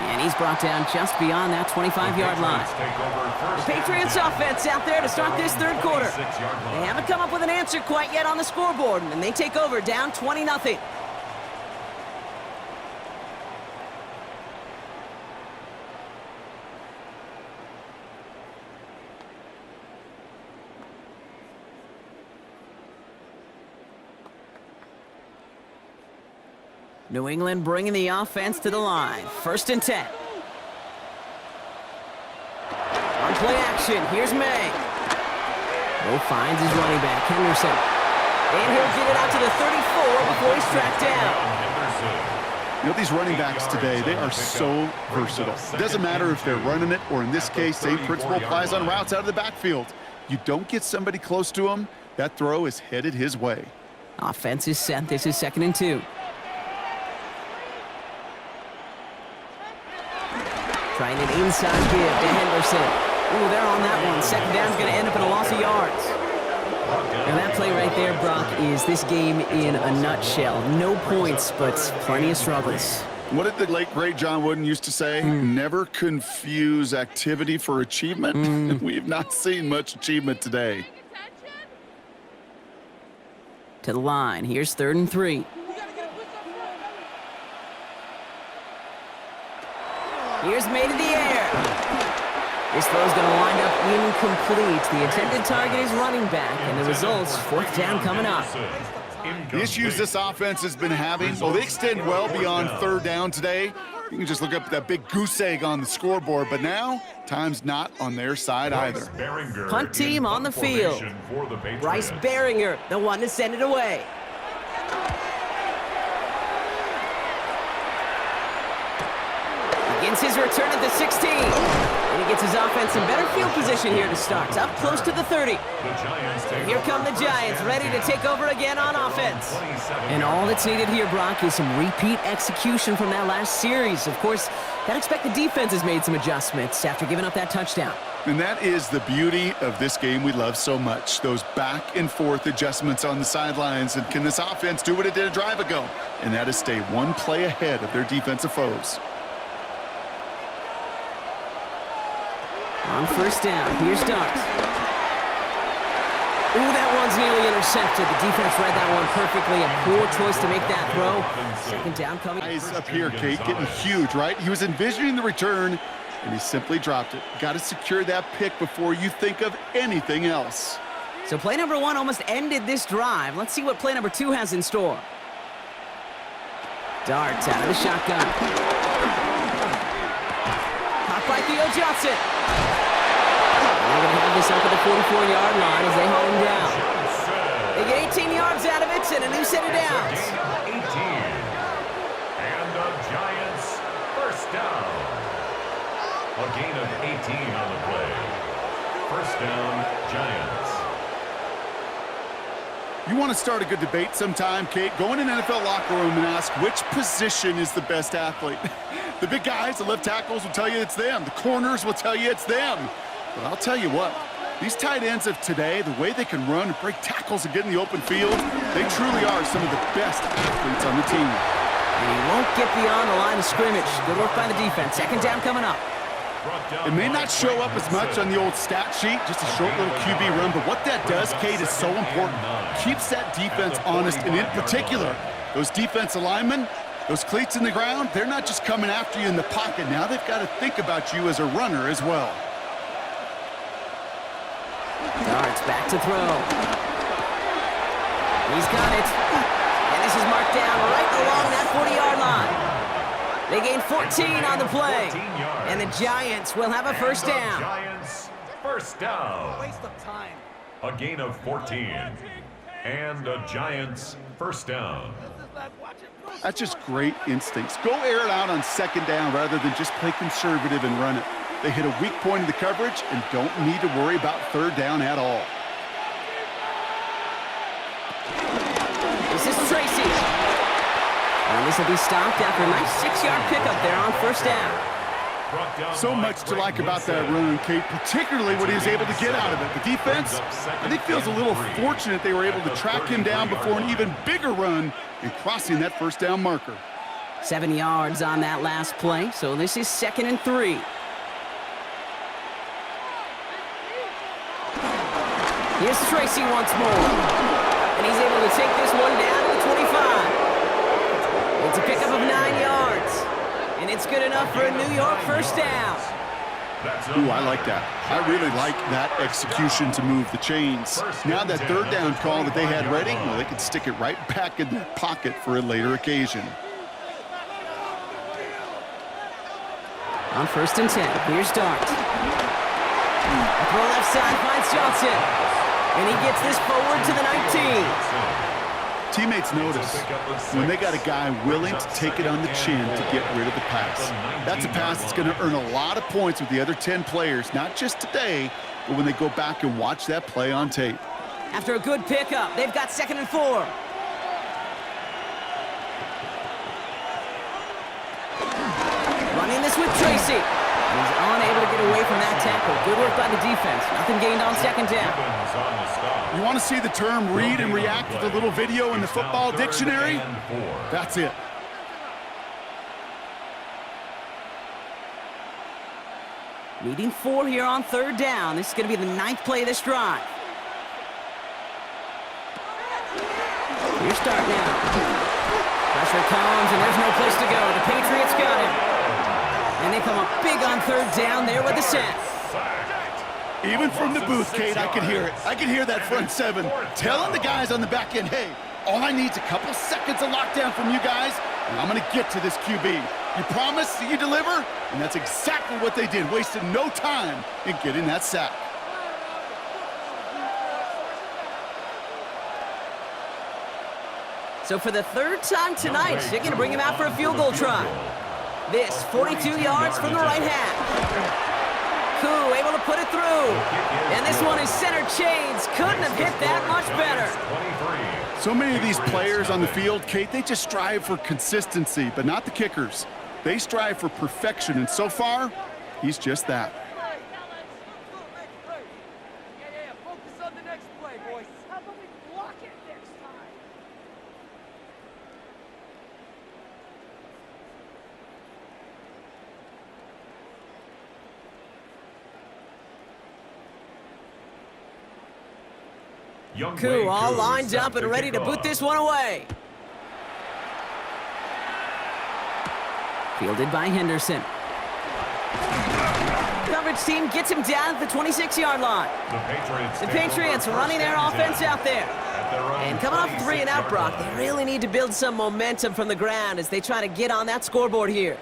S1: And he's brought down just beyond that 25-yard line. The Patriots offense out there to start this third quarter. They haven't come up with an answer quite yet on the scoreboard, and they take over down 20-0. New England bringing the offense to the line. 1st and 10. On play action, here's May. Mo finds his running back, Henderson. And he'll get it out to the 34 before he's tracked down.
S2: You know, these running backs today, they are so versatile. It doesn't matter if they're running it, or in this case, same principle applies on routes out of the backfield. You don't get somebody close to him, that throw is headed his way.
S1: Offense is set. This is 2nd and 2. Trying an inside give to Henderson. Ooh, they're on that one. 2nd down's going to end up in a loss of yards. And that play right there, Brock, is this game in a nutshell. No points, but plenty of struggles.
S2: What did the late, great John Wooden used to say? Never confuse activity for achievement. We've not seen much achievement today.
S1: To the line. Here's 3rd and 3. Here's May to the air. This throw's going to wind up incomplete. The intended target is running back, and the results, 4th down coming up.
S2: The issues this offense has been having, well, they extend well beyond 3rd down today. You can just look up that big goose egg on the scoreboard, but now, time's not on their side either.
S1: Punt team on the field. Bryce Behringer, the one to send it away. Begins his return at the 16. And he gets his offense in better field position here to start. Up close to the 30. And here come the Giants, ready to take over again on offense. And all that's needed here, Brock, is some repeat execution from that last series. Of course, I'd expect the defense has made some adjustments after giving up that touchdown.
S2: And that is the beauty of this game we love so much. Those back and forth adjustments on the sidelines. And can this offense do what it did a drive ago? And that is stay one play ahead of their defensive foes.
S1: On 1st down, here's Starks. Ooh, that one's nearly intercepted. The defense read that one perfectly. A poor choice to make that throw. 2nd down coming.
S2: Eyes up here, Kate, getting huge, right? He was envisioning the return, and he simply dropped it. Got to secure that pick before you think of anything else.
S1: So play number 1 almost ended this drive. Let's see what play number 2 has in store. Darts out of the shotgun. Caught by Theo Johnson. They're going to have this up at the 44-yard line as they haul him down. They get 18 yards out of it and a new set of downs.
S3: 18. And the Giants, 1st down. A gain of 18 on the play. 1st down, Giants.
S2: You want to start a good debate sometime, Kate? Go in an NFL locker room and ask which position is the best athlete. The big guys, the left tackles will tell you it's them. The corners will tell you it's them. But I'll tell you what, these tight ends of today, the way they can run and break tackles and get in the open field, they truly are some of the best athletes on the team.
S1: And he won't get beyond the line of scrimmage. Good work by the defense. 2nd down coming up.
S2: It may not show up as much on the old stat sheet, just a short little QB run, but what that does, Kate, is so important. Keeps that defense honest, and in particular, those defensive linemen, those cleats in the ground, they're not just coming after you in the pocket. Now they've got to think about you as a runner as well.
S1: Darts back to throw. He's got it. And this is marked down right along that 40-yard line. They gain 14 on the play. And the Giants will have a 1st down.
S3: Giants, 1st down.
S4: Waste of time.
S3: A gain of 14. And the Giants, 1st down.
S2: That's just great instincts. Go air it out on 2nd down rather than just play conservative and run it. They hit a weak point in the coverage and don't need to worry about 3rd down at all.
S1: This is Tracy. And this will be stopped after a nice 6-yard pickup there on 1st down.
S2: So much to like about that run, Kate, particularly what he was able to get out of it. The defense, I think, feels a little fortunate they were able to track him down before an even bigger run and crossing that first down marker.
S1: 7 yards on that last play, so this is 2nd and 3. Here's Tracy once more, and he's able to take this one down to the 25. It's a pickup of 9 yards, and it's good enough for a New York first down.
S2: Ooh, I like that. I really like that execution to move the chains. Now that third down call that they had ready, well, they could stick it right back in their pocket for a later occasion.
S1: On 1st and 10, here's Dart. A throw left side finds Johnson, and he gets this forward to the 19.
S2: Teammates notice when they got a guy willing to take it on the chin to get rid of the pass. That's a pass that's going to earn a lot of points with the other 10 players, not just today, but when they go back and watch that play on tape.
S1: After a good pickup, they've got 2nd and 4. Running this with Tracy. He's unable to get away from that tackle. Good work by the defense. Nothing gained on 2nd down.
S2: You want to see the term read and react with a little video in the football dictionary? That's it.
S1: Needing 4 here on 3rd down. This is going to be the 9th play of this drive. Here's Start now. Pressure comes, and there's no place to go. The Patriots got him. And they come up big on 3rd down there with the sack.
S2: Even from the booth, Kate, I could hear it. I could hear that front 7 telling the guys on the back end, hey, all I need is a couple seconds of lockdown from you guys, and I'm going to get to this QB. You promise that you deliver? And that's exactly what they did, wasted no time in getting that sack.
S1: So for the 3rd time tonight, they're going to bring him out for a field goal try. This, 42 yards from the right half. Koo able to put it through. And this one is center chains. Couldn't have hit that much better.
S2: So many of these players on the field, Kate, they just strive for consistency, but not the kickers. They strive for perfection, and so far, he's just that.
S4: Focus on the next play, boys. How about we block it next time?
S1: Koo all lined up and ready to boot this one away. Fielded by Henderson. Coverage team gets him down at the 26-yard line. The Patriots running their offense out there. And coming off 3 and out, Brock, they really need to build some momentum from the ground as they try to get on that scoreboard here.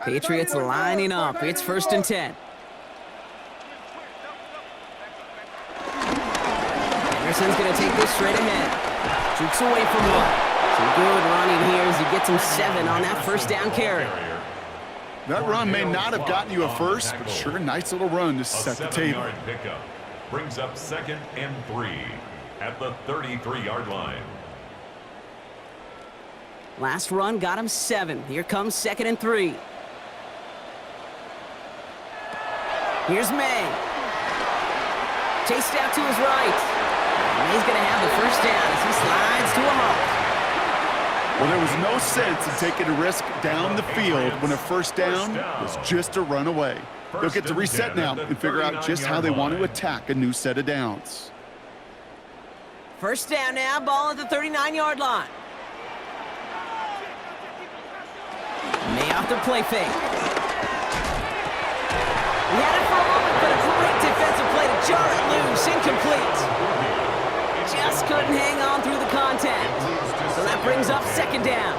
S1: Patriots lining up. It's 1st and 10. Anderson's going to take this straight ahead. Jukes away from one. Some good running here as he gets him 7 on that first down carry.
S2: That run may not have gotten you a first, but sure, a nice little run to set the table.
S3: Pickup brings up 2nd and 3 at the 33-yard line.
S1: Last run got him 7. Here comes 2nd and 3. Here's May. Chased out to his right. And May's going to have the first down as he slides to a halt.
S2: Well, there was no sense in taking a risk down the field when a first down was just a run away. They'll get to reset now and figure out just how they want to attack a new set of downs.
S1: First down now, ball at the 39-yard line. May off the play fake. He had it for a moment, but a great defensive play to jar it loose, incomplete. Just couldn't hang on through the contact. So that brings up 2nd down.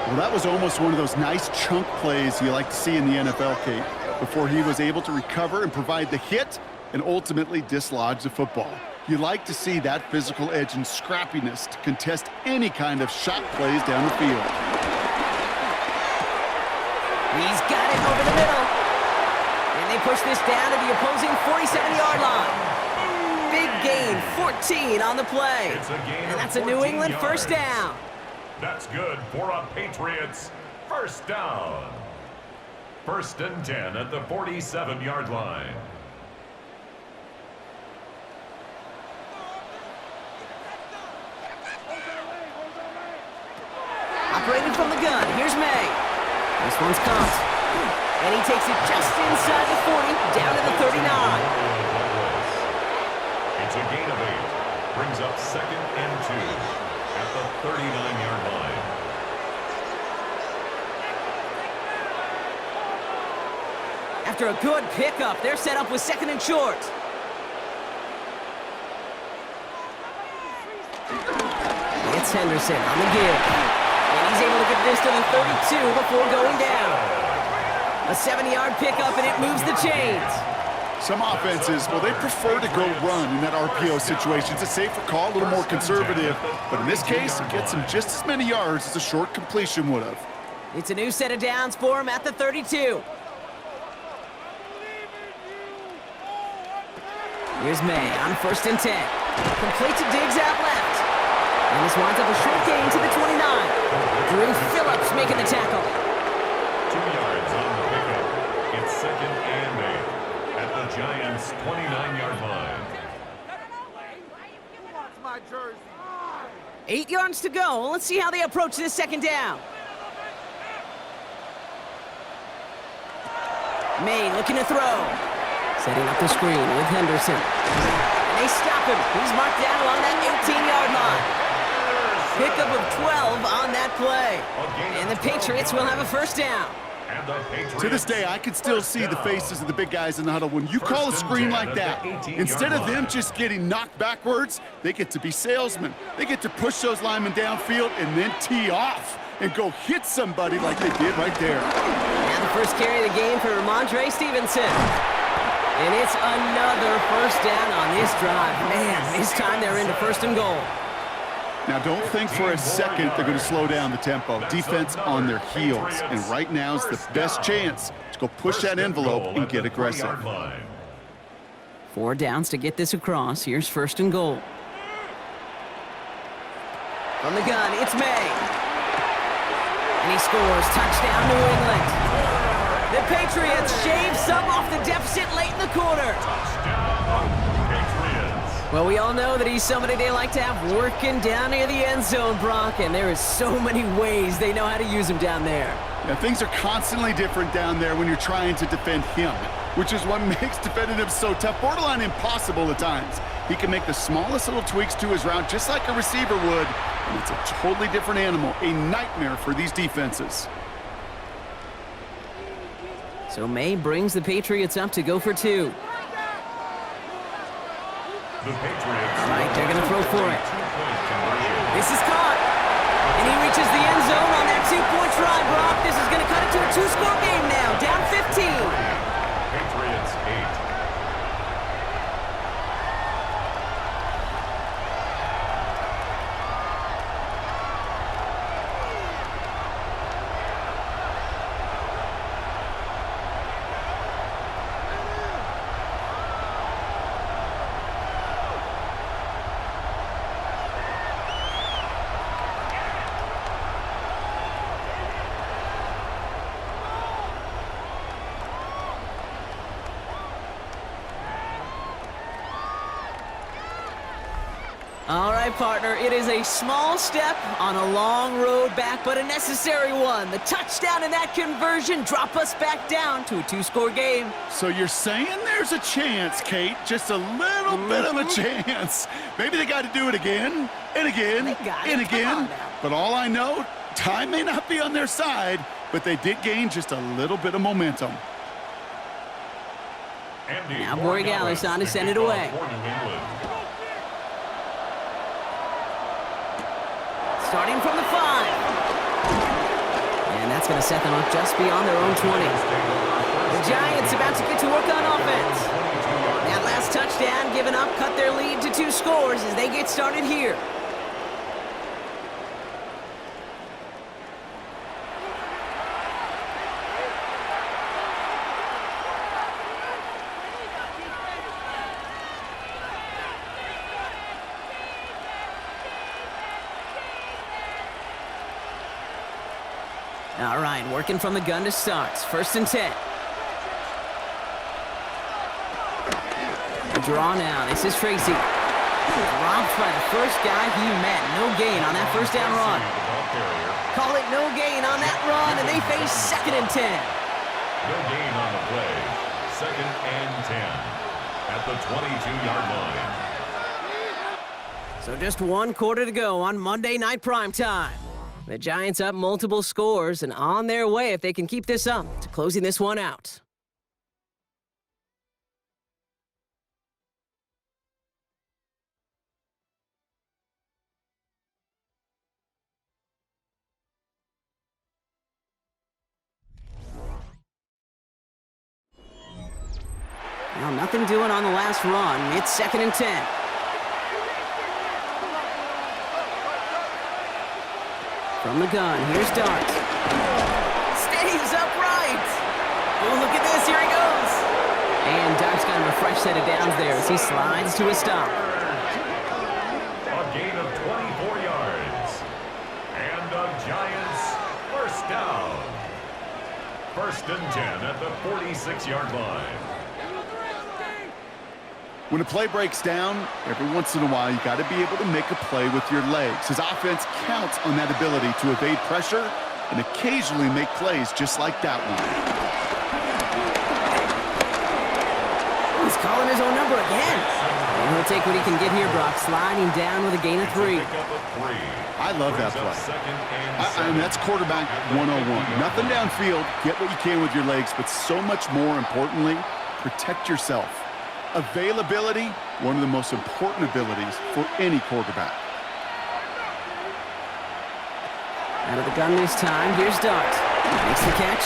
S2: Well, that was almost one of those nice chunk plays you like to see in the NFL, Kate, before he was able to recover and provide the hit and ultimately dislodge the football. You like to see that physical edge and scrappiness to contest any kind of shot plays down the field.
S1: He's got it over the middle. And they push this down to the opposing 47-yard line. gain, 14 on the play.
S3: It's a gain
S1: And
S3: of
S1: that's a New
S3: 14
S1: England first
S3: yards.
S1: down.
S3: That's good for a Patriots first down. 1st and 10 at the 47-yard line.
S1: Operating from the gun, here's May. This one's caught. And he takes it just inside the 40, down to the 39.
S3: It's a gain of 8. Brings up 2nd and 2 at the 39-yard line.
S1: After a good pickup, they're set up with 2nd and short. It's Henderson on the give. And he's able to get this to the 32 before going down. A 70-yard pickup, and it moves the chains.
S2: Some offenses, well, they prefer to go run in that RPO situation. It's a safer call, a little more conservative. But in this case, it gets him just as many yards as a short completion would have.
S1: It's a new set of downs for him at the 32. Here's May on 1st and 10. Complete to Diggs out left. And this winds up a short gain to the 29. Drew Phillips making the tackle.
S3: 2 yards on the pickup. It's 2nd and 8 at the Giants' 29-yard line.
S4: What's my jersey?
S1: 8 yards to go. Let's see how they approach this 2nd down. May looking to throw. Setting up the screen with Henderson. And they stop him. He's marked down along that 18-yard line. Pickup of 12 on that play. And the Patriots will have a first down.
S2: To this day, I can still see the faces of the big guys in the huddle. When you call a screen like that, instead of them just getting knocked backwards, they get to be salesmen. They get to push those linemen downfield and then tee off and go hit somebody like they did right there.
S1: And the first carry of the game for Ramondre Stevenson. And it's another first down on this drive. Man, this time they're into 1st and goal.
S2: Now, don't think for a second they're going to slow down the tempo. Defense on their heels. And right now is the best chance to go push that envelope and get aggressive.
S1: 4 downs to get this across. Here's 1st and goal. From the gun, it's May. And he scores. Touchdown, New England. The Patriots shave some off the deficit late in the quarter. Well, we all know that he's somebody they like to have working down near the end zone, Brock, and there is so many ways they know how to use him down there.
S2: Now, things are constantly different down there when you're trying to defend him, which is what makes defending him so tough, borderline impossible at times. He can make the smallest little tweaks to his route just like a receiver would, and it's a totally different animal, a nightmare for these defenses.
S1: So May brings the Patriots up to go for 2.
S3: The Patriots.
S1: All right, they're going to throw for it. This is caught. And he reaches the end zone on that 2-point try, Brock. This is going to cut it to a 2-score game now. Down 15.
S3: Patriots 8.
S1: All right, partner, it is a small step on a long road back, but a necessary one. The touchdown and that conversion drop us back down to a 2-score game.
S2: So you're saying there's a chance, Kate, just a little bit of a chance. Maybe they got to do it again and again and again. But all I know, time may not be on their side, but they did gain just a little bit of momentum.
S1: Now Borregales on to send it away. Starting from the 5. And that's going to set them up just beyond their own 20. The Giants about to get to work on offense. That last touchdown given up cut their lead to 2 scores as they get started here. All right, working from the gun to start. 1st and 10. Draw now. This is Tracy. Dropped by the first guy he met. No gain on that first down run. Call it no gain on that run, and they face 2nd and 10.
S3: No gain on the play. 2nd and 10 at the 22-yard line.
S1: So just 1 quarter to go on Monday Night Primetime. The Giants up multiple scores and on their way if they can keep this up to closing this one out. Now nothing doing on the last run. It's 2nd and 10. From the gun, here's Dart. Stays upright. Oh, look at this, here he goes. And Dart's got him a fresh set of downs there as he slides to a stop.
S3: A gain of 24 yards. And the Giants first down. 1st and 10 at the 46-yard line.
S2: When a play breaks down, every once in a while, you got to be able to make a play with your legs. His offense counts on that ability to evade pressure and occasionally make plays just like that one.
S1: He's calling his own number again. And he'll take what he can get here, Brock, sliding down with a gain of 3.
S2: I love that play. I mean, that's quarterback 101. Nothing downfield, get what you can with your legs, but so much more importantly, protect yourself. Availability, one of the most important abilities for any quarterback.
S1: Out of the gun this time, here's Dart. Makes the catch.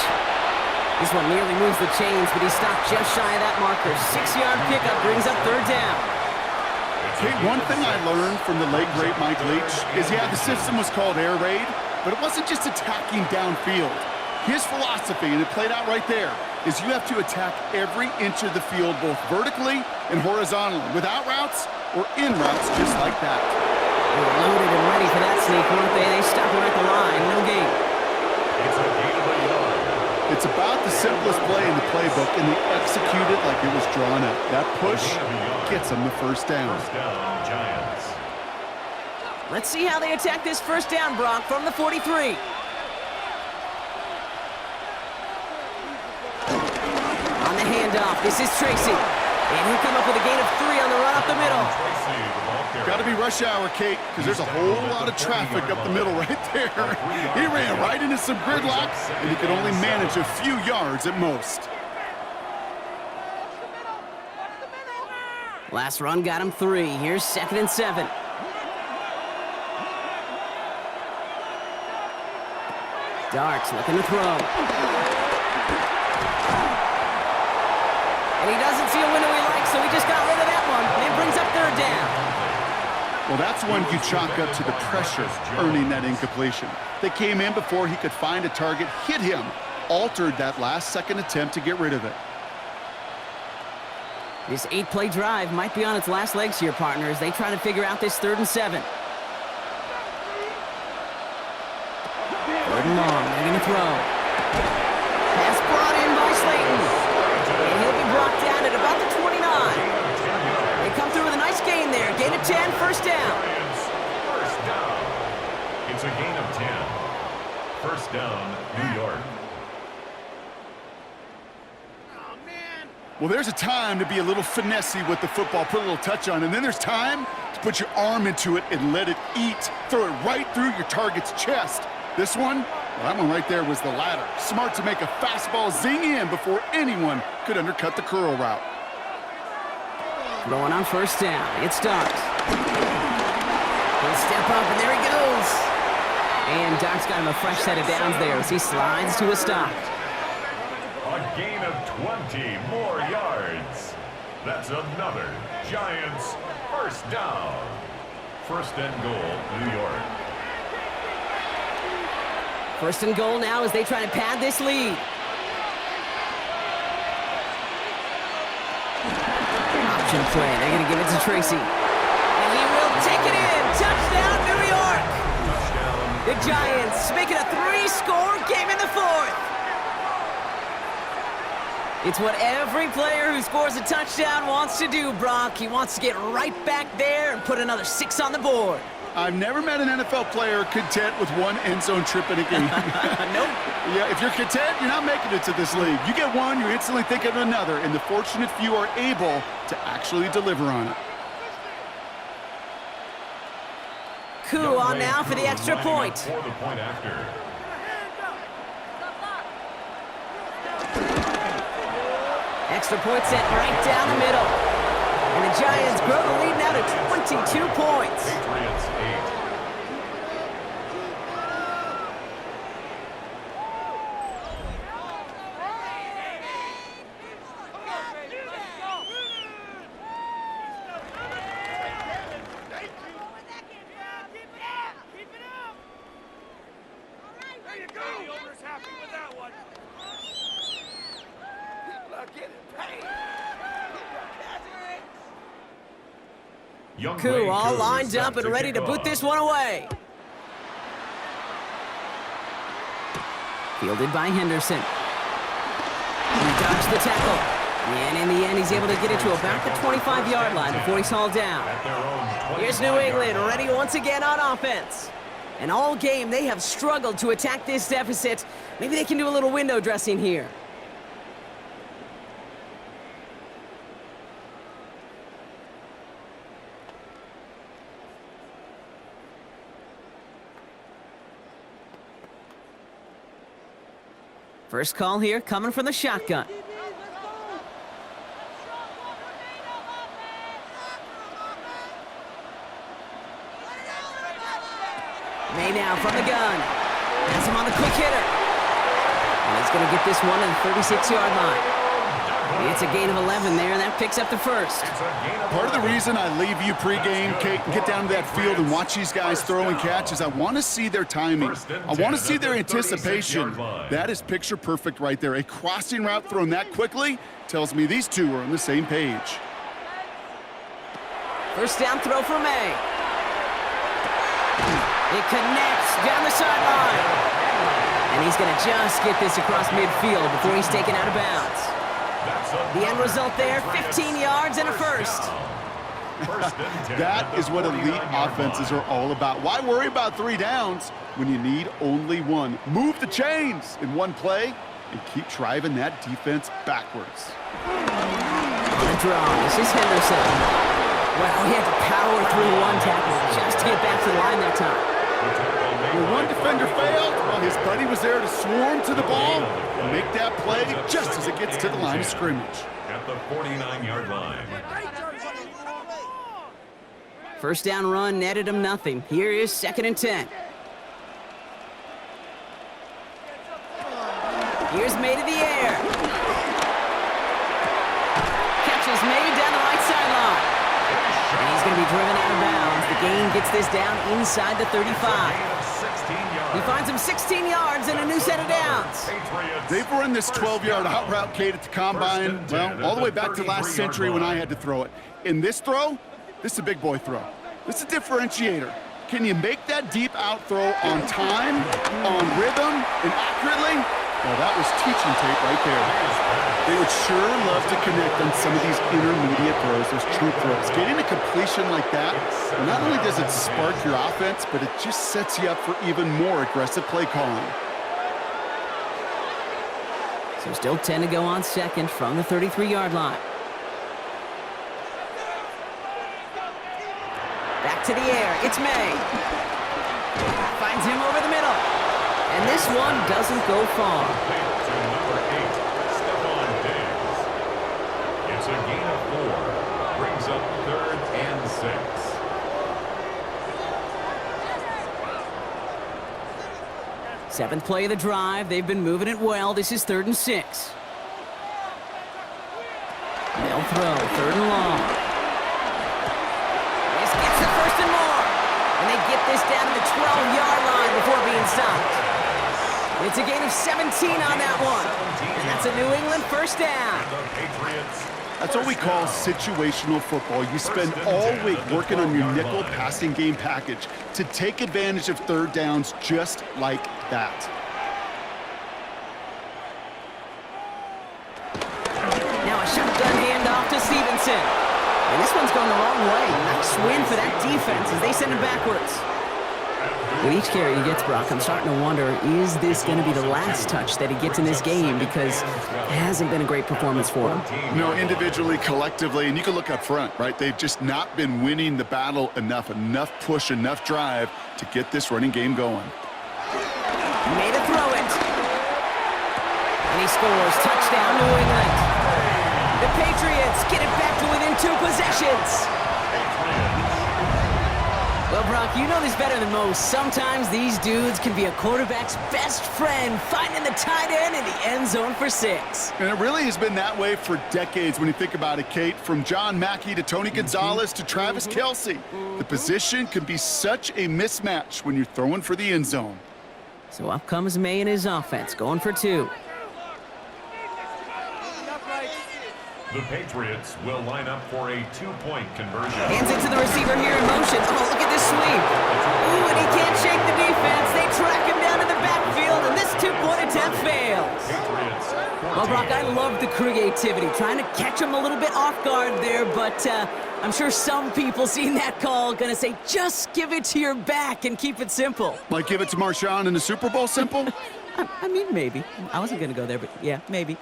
S1: This one nearly moves the chains, but he stopped just shy of that marker. 6-yard pickup brings up 3rd down.
S2: Hey, one thing I learned from the late, great Mike Leach is, yeah, the system was called air raid, but it wasn't just attacking downfield. His philosophy, and it played out right there, is you have to attack every inch of the field, both vertically and horizontally, without routes or in routes, just like that.
S1: They were loaded and ready for that sneak, weren't they? They stopped him at the line. No gain.
S3: It's a gain of a yard.
S2: It's about the simplest play in the playbook, and they execute it like it was drawn up. That push gets them the 1st down.
S3: 1st down, Giants.
S1: Let's see how they attack this 1st down, Brock, from the 43. On the handoff, this is Tracy. And he'll come up with a gain of 3 on the run up the middle.
S2: Got to be rush hour, Kate, because there's a whole lot of traffic up the middle right there. He ran right into some gridlock, and he could only manage a few yards at most.
S1: Last run got him 3. Here's 2nd and 7. Dart looking to throw. And he doesn't see a window he likes, so he just got rid of that one. And it brings up 3rd down.
S2: Well, that's one you chalk up to the pressure earning that incompletion. They came in before he could find a target, hit him, altered that last-second attempt to get rid of it.
S1: This 8-play drive might be on its last legs here, partners. They try to figure out this 3rd and 7. 3rd and long, they're going to throw. Pass brought in by Slayton. And he'll be brought down at about the 29. They come through with a nice gain there. Gain of 10, 1st down.
S3: 1st down. It's a gain of 10. 1st down, New York.
S2: Well, there's a time to be a little finessey with the football, put a little touch on, and then there's time to put your arm into it and let it eat. Throw it right through your target's chest. This one, well, that one right there was the latter. Smart to make a fastball zing in before anyone could undercut the curl route.
S1: Going on 1st down, it's Dart. He'll step up, and there he goes. And Dart's got him a fresh set of downs there as he slides to a stop.
S3: A gain of 20 more yards. That's another Giants 1st down. 1st and goal, New York.
S1: 1st and goal now as they try to pad this lead. Option play. They're going to give it to Tracy. And he will take it in. Touchdown, New York.
S3: Touchdown,
S1: The Giants making a 3-score game in the fourth. It's what every player who scores a touchdown wants to do, Brock. He wants to get right back there and put another 6 on the board.
S2: I've never met an NFL player content with one end zone trip in a game.
S1: Nope.
S2: Yeah, if you're content, you're not making it to this league. You get one, you're instantly thinking of another, and the fortunate few are able to actually deliver on it.
S1: Coup on now for the extra point.
S3: For the point after.
S1: Extra point sent right down the middle. And the Giants grow the lead now to 22 points.
S3: Patriots 8.
S4: There you go. The owner's happy with that one. People are getting paid.
S1: Coup all lined up and ready to put this one away. Fielded by Henderson. He dodged the tackle. And in the end, he's able to get it to about the 25-yard line before he's hauled down. Here's New England ready once again on offense. And all game, they have struggled to attack this deficit. Maybe they can do a little window dressing here. First call here coming from the shotgun. May now from the gun. Has him on the quick hitter. And he's going to get this one on the 36-yard line. It's a gain of 11 there, and that picks up the first.
S2: Part of the reason I leave you pregame, Kate, and get down to that field and watch these guys throw and catch is I want to see their timing. I want to see their anticipation. That is picture perfect right there. A crossing route thrown that quickly tells me these two are on the same page.
S1: First down throw for May. It connects down the sideline. And he's going to just get this across midfield before he's taken out of bounds. The end result there, 15 yards and a first.
S2: That is what elite offenses are all about. Why worry about 3 downs when you need only one? Move the chains in one play and keep driving that defense backwards.
S1: On the draw, this is Henderson. Well, he had to power through one tackle just to get back to the line that time.
S2: When one defender failed, well, his buddy was there to swarm to the ball and make that play just as it gets to the line of scrimmage.
S3: At the 49-yard line.
S1: First down run netted him nothing. Here is 2nd and 10. Here's May to the air. Catches May down the right sideline. And he's going to be driven out of bounds. The gain gets this down inside the 35. He finds him 16 yards and a new set of downs.
S2: They've run this 12-yard out route, Kate, at the combine, well, all the way back to last century when I had to throw it. In this throw, this is a big boy throw. This is a differentiator. Can you make that deep out throw on time, on rhythm, and accurately? Well, that was teaching tape right there. They would sure love to connect on some of these intermediate throws, those true throws. Getting a completion like that, not only does it spark your offense, but it just sets you up for even more aggressive play calling.
S1: So still 10 to go on second from the 33-yard line. Back to the air, it's May. Finds him over the middle. And this one doesn't go far.
S3: To number 8, Stephon Diggs. It's a gain of 4. Brings up 3rd and 6.
S1: 7th play of the drive. They've been moving it well. This is 3rd and 6. They'll throw 3rd and long. This gets the 1st and more. And they get this down to the 12-yard line before being stopped. It's a gain of 17 on that one. And that's a New England first down.
S3: The Patriots
S2: That's what we call situational football. You spend all week working on your nickel passing game package to take advantage of third downs just like that.
S1: Now a shotgun handoff to Stevenson. And this one's going the wrong way. Nice win for that defense as they send him backwards. With each carry he gets, Brock, I'm starting to wonder, is this going to be the last touch that he gets in this game? Because it hasn't been a great performance for him.
S2: You know, individually, collectively, and you can look up front, right? They've just not been winning the battle enough push, enough drive to get this running game going.
S1: Made a throw it. And he scores. Touchdown, New England. The Patriots get it back to within 2 possessions. Well, Brock, you know this better than most. Sometimes these dudes can be a quarterback's best friend, finding the tight end in the end zone for 6.
S2: And it really has been that way for decades when you think about it, Kate. From John Mackey to Tony Gonzalez to Travis Kelce. The position can be such a mismatch when you're throwing for the end zone.
S1: So up comes May and his offense, going for 2.
S3: The Patriots will line up for a 2-point conversion.
S1: Hands it to the receiver here in motion. Oh, look at this sweep. Ooh, and he can't shake the defense. They track him down to the backfield, and this 2-point attempt fails. Well, Brock, I love the creativity, trying to catch him a little bit off guard there, but I'm sure some people seeing that call going to say, just give it to your back and keep it simple.
S2: Like give it to Marshawn in the Super Bowl simple?
S1: I mean, maybe. I wasn't going to go there, but yeah, maybe.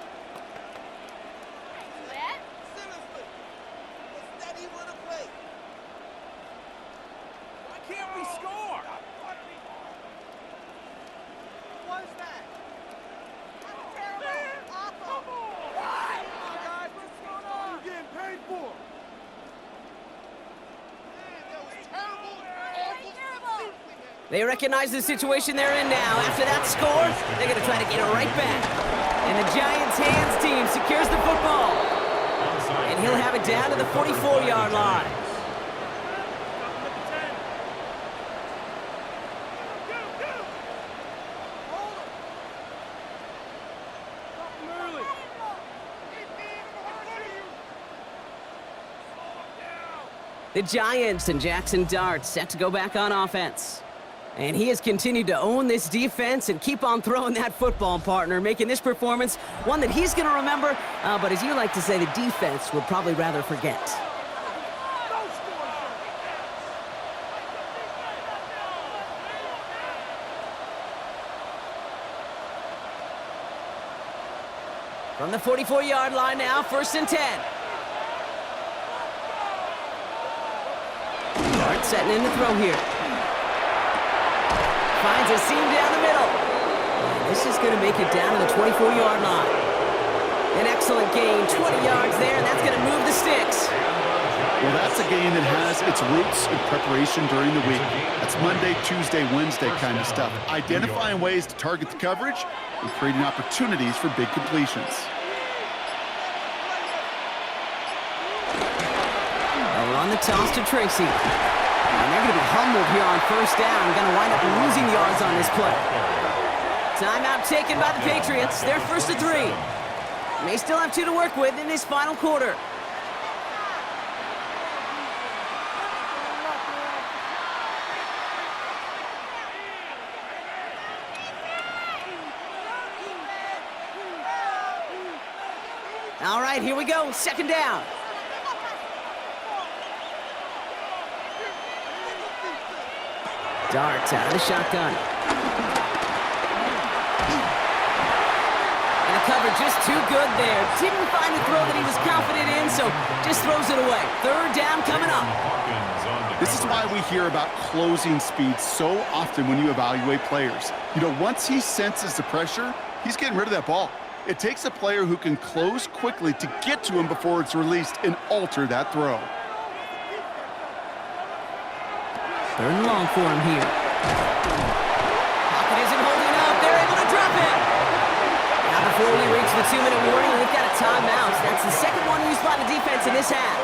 S1: They recognize the situation they're in now. After that score, they're going to try to get it right back. And the Giants' hands team secures the football. And he'll have it down to the 44-yard line. The Giants and Jackson Dart set to go back on offense. And he has continued to own this defense and keep on throwing that football, partner, making this performance one that he's going to remember, but as you like to say, the defense would probably rather forget. From the 44-yard line now, 1st and 10. Dart setting in to throw here. Finds a seam down the middle. And this is going to make it down to the 24-yard line. An excellent gain, 20 yards there, and that's going to move the sticks.
S2: Well, that's a game that has its roots in preparation during the week. That's Monday, Tuesday, Wednesday kind of stuff. Identifying ways to target the coverage and creating opportunities for big completions.
S1: We're on the toss to Tracy. And they're going to be humbled here on 1st down. Going to wind up losing yards on this play. Timeout taken by the Patriots. They're 1st and 3. They still have 2 to work with in this final quarter. All right, here we go. 2nd down. Dart out of the shotgun. And the cover just too good there. Didn't find the throw that he was confident in, so just throws it away. 3rd down coming up.
S2: This is why we hear about closing speed so often when you evaluate players. You know, once he senses the pressure, he's getting rid of that ball. It takes a player who can close quickly to get to him before it's released and alter that throw.
S1: 3rd and long for him here. Pocket isn't holding up. They're able to drop it. Now before we reach the 2-minute warning, we've got a timeout. That's the 2nd one used by the defense in this half.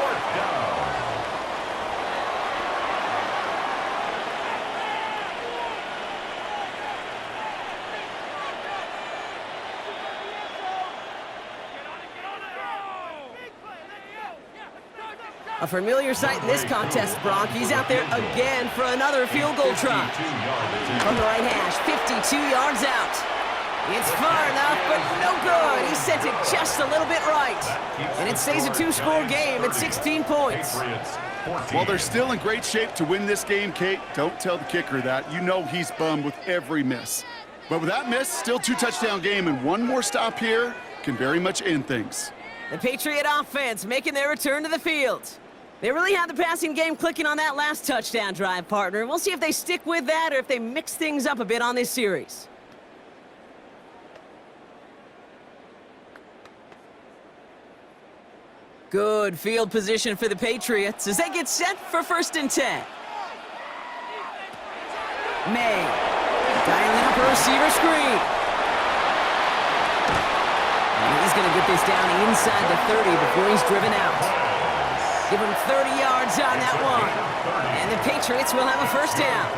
S1: A familiar sight in this contest, Bronk. He's out there again for another field goal try. From the right hash, 52 yards out. It's far enough, but no good. He sent it just a little bit right. And it stays a two-score game at 16 points.
S2: While they're still in great shape to win this game, Kate, don't tell the kicker that. You know he's bummed with every miss. But with that miss, still two-touchdown game, and one more stop here can very much end things.
S1: The Patriot offense making their return to the field. They really had the passing game clicking on that last touchdown drive, partner. We'll see if they stick with that or if they mix things up a bit on this series. Good field position for the Patriots as they get set for 1st and 10. May dialing up a receiver screen. And he's going to get this down inside the 30 before he's driven out. Give him 30 yards on that one. And the Patriots will have a 1st down.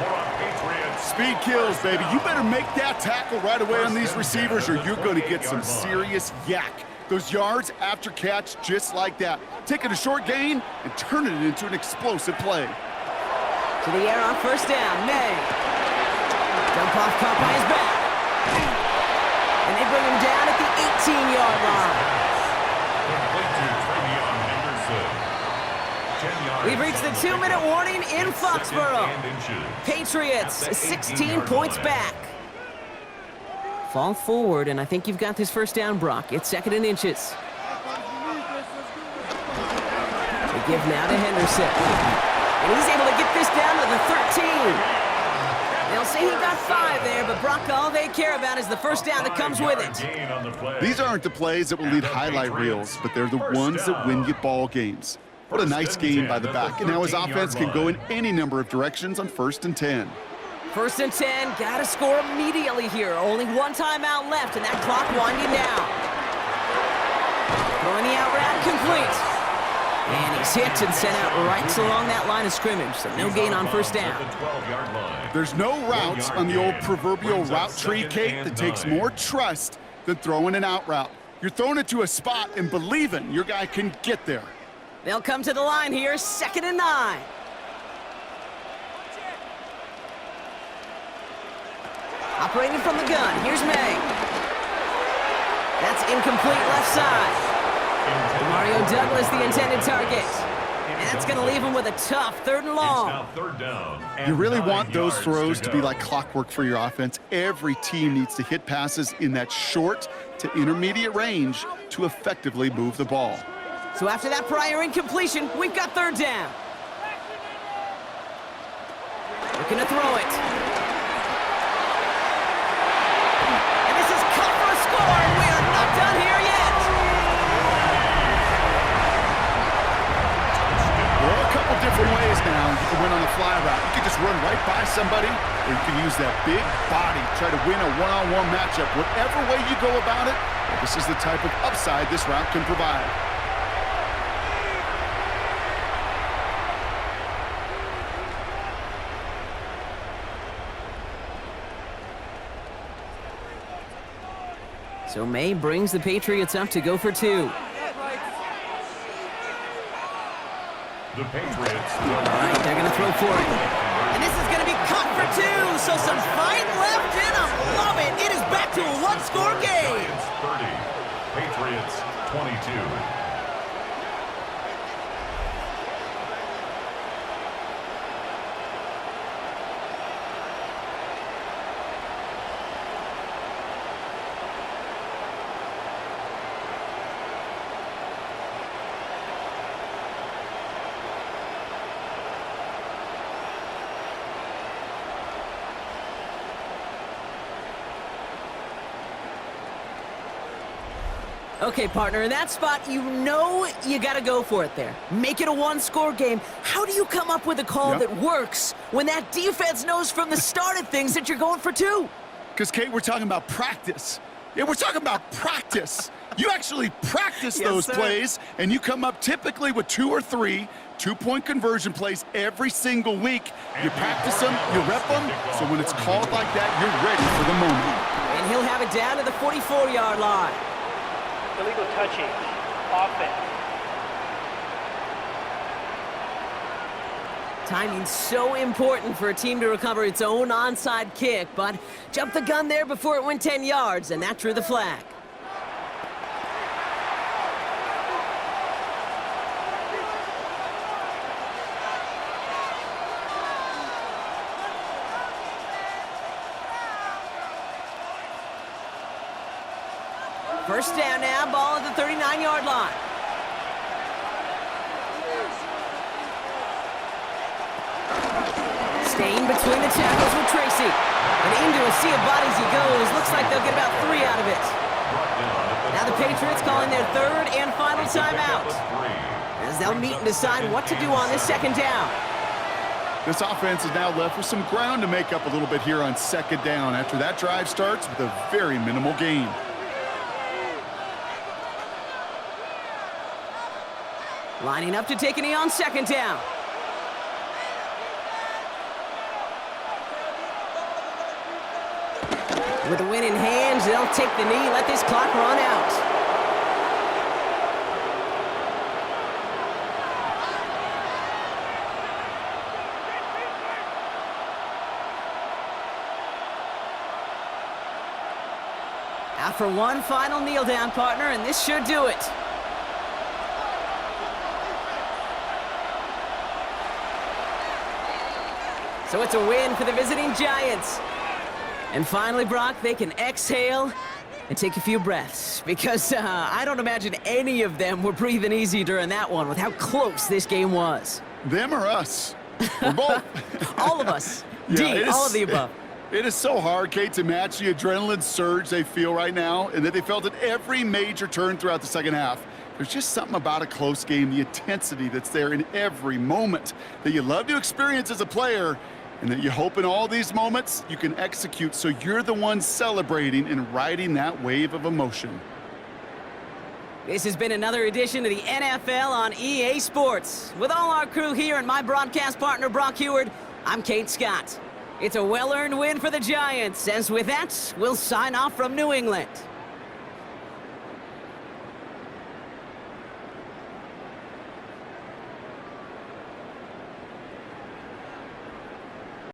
S2: Speed kills, baby. You better make that tackle right away on these receivers or you're going to get some serious yak. Those yards after catch just like that. Taking a short gain and turning it into an explosive play.
S1: To the air on 1st down, May. Dump off caught by his back. And they bring him down at the 18-yard line. We've reached the 2-minute warning in Foxborough. Patriots 16 points back. Fall forward, and I think you've got this 1st down, Brock. It's 2nd and inches. They give now to Henderson. And he's able to get this down to the 13. They'll say he got 5 there, but Brock, all they care about is the 1st down that comes with it.
S2: These aren't the plays that will lead highlight reels, but they're the ones that win you ball games. What a nice game by the back. And now his offense can go in any number of directions on 1st and 10.
S1: 1st and 10, gotta score immediately here. Only one timeout left, and that clock winding down. Throwing the out route complete. And he's hit and sent out right along that line of scrimmage, so no gain on 1st down.
S2: There's no routes on the old proverbial route tree, Kate, that takes more trust than throwing an out route. You're throwing it to a spot and believing your guy can get there.
S1: They'll come to the line here, 2nd and 9. Operating from the gun, here's May. That's incomplete left side. Mario Douglas, the intended target. And that's going to leave him with a tough 3rd and long.
S2: You really want those throws to be like clockwork for your offense. Every team needs to hit passes in that short to intermediate range to effectively move the ball.
S1: So after that prior incompletion, we've got 3rd down. Looking to throw it. And this is cut for a score, and we are not done here yet.
S2: There are a couple different ways now you can win on the fly route. You can just run right by somebody, or you can use that big body, try to win a one-on-one matchup. Whatever way you go about it, this is the type of upside this route can provide.
S1: So May brings the Patriots up to go for 2.
S3: The Patriots.
S1: All right, they're going to throw for it. And this is going to be caught for 2, so some fight left in them. Love it. It is back to a one-score game.
S3: Giants 30, Patriots 22.
S1: Okay, partner, in that spot, you know you got to go for it there. Make it a one-score game. How do you come up with a call that works when that defense knows from the start of things that you're going for 2?
S2: Because, Kate, we're talking about practice. Yeah, we're talking about practice. You actually practice those plays, and you come up typically with 2 or 3 two-point conversion plays every single week. You practice them, you rep them, so when it's called like that, you're ready for the moment.
S1: And he'll have it down to the 44-yard line.
S6: Illegal touching, offense.
S1: Timing's so important for a team to recover its own onside kick, but jumped the gun there before it went 10 yards, and that drew the flag. First down now, ball at the 39-yard line. Staying between the tackles with Tracy. And into a sea of bodies he goes. Looks like they'll get about 3 out of it. Now the Patriots calling their third and final timeout, as they'll meet and decide what to do on this second down.
S2: This offense is now left with some ground to make up a little bit here on second down after that drive starts with a very minimal gain.
S1: Lining up to take a knee on second down. With the win in hand, they'll take the knee, let this clock run out. Out for one final kneel down, partner, and this should do it. So it's a win for the visiting Giants. And finally, Brock, they can exhale and take a few breaths, because I don't imagine any of them were breathing easy during that one with how close this game was.
S2: Them or us? We're both.
S1: All of us.
S2: Yeah,
S1: all of the above.
S2: It is so hard, Kate, to match the adrenaline surge they feel right now and that they felt at every major turn throughout the second half. There's just something about a close game, the intensity that's there in every moment that you love to experience as a player, and that you hope in all these moments you can execute so you're the one celebrating and riding that wave of emotion.
S1: This has been another edition of the NFL on EA Sports. With all our crew here and my broadcast partner, Brock Heward, I'm Kate Scott. It's a well-earned win for the Giants, as with that, we'll sign off from New England.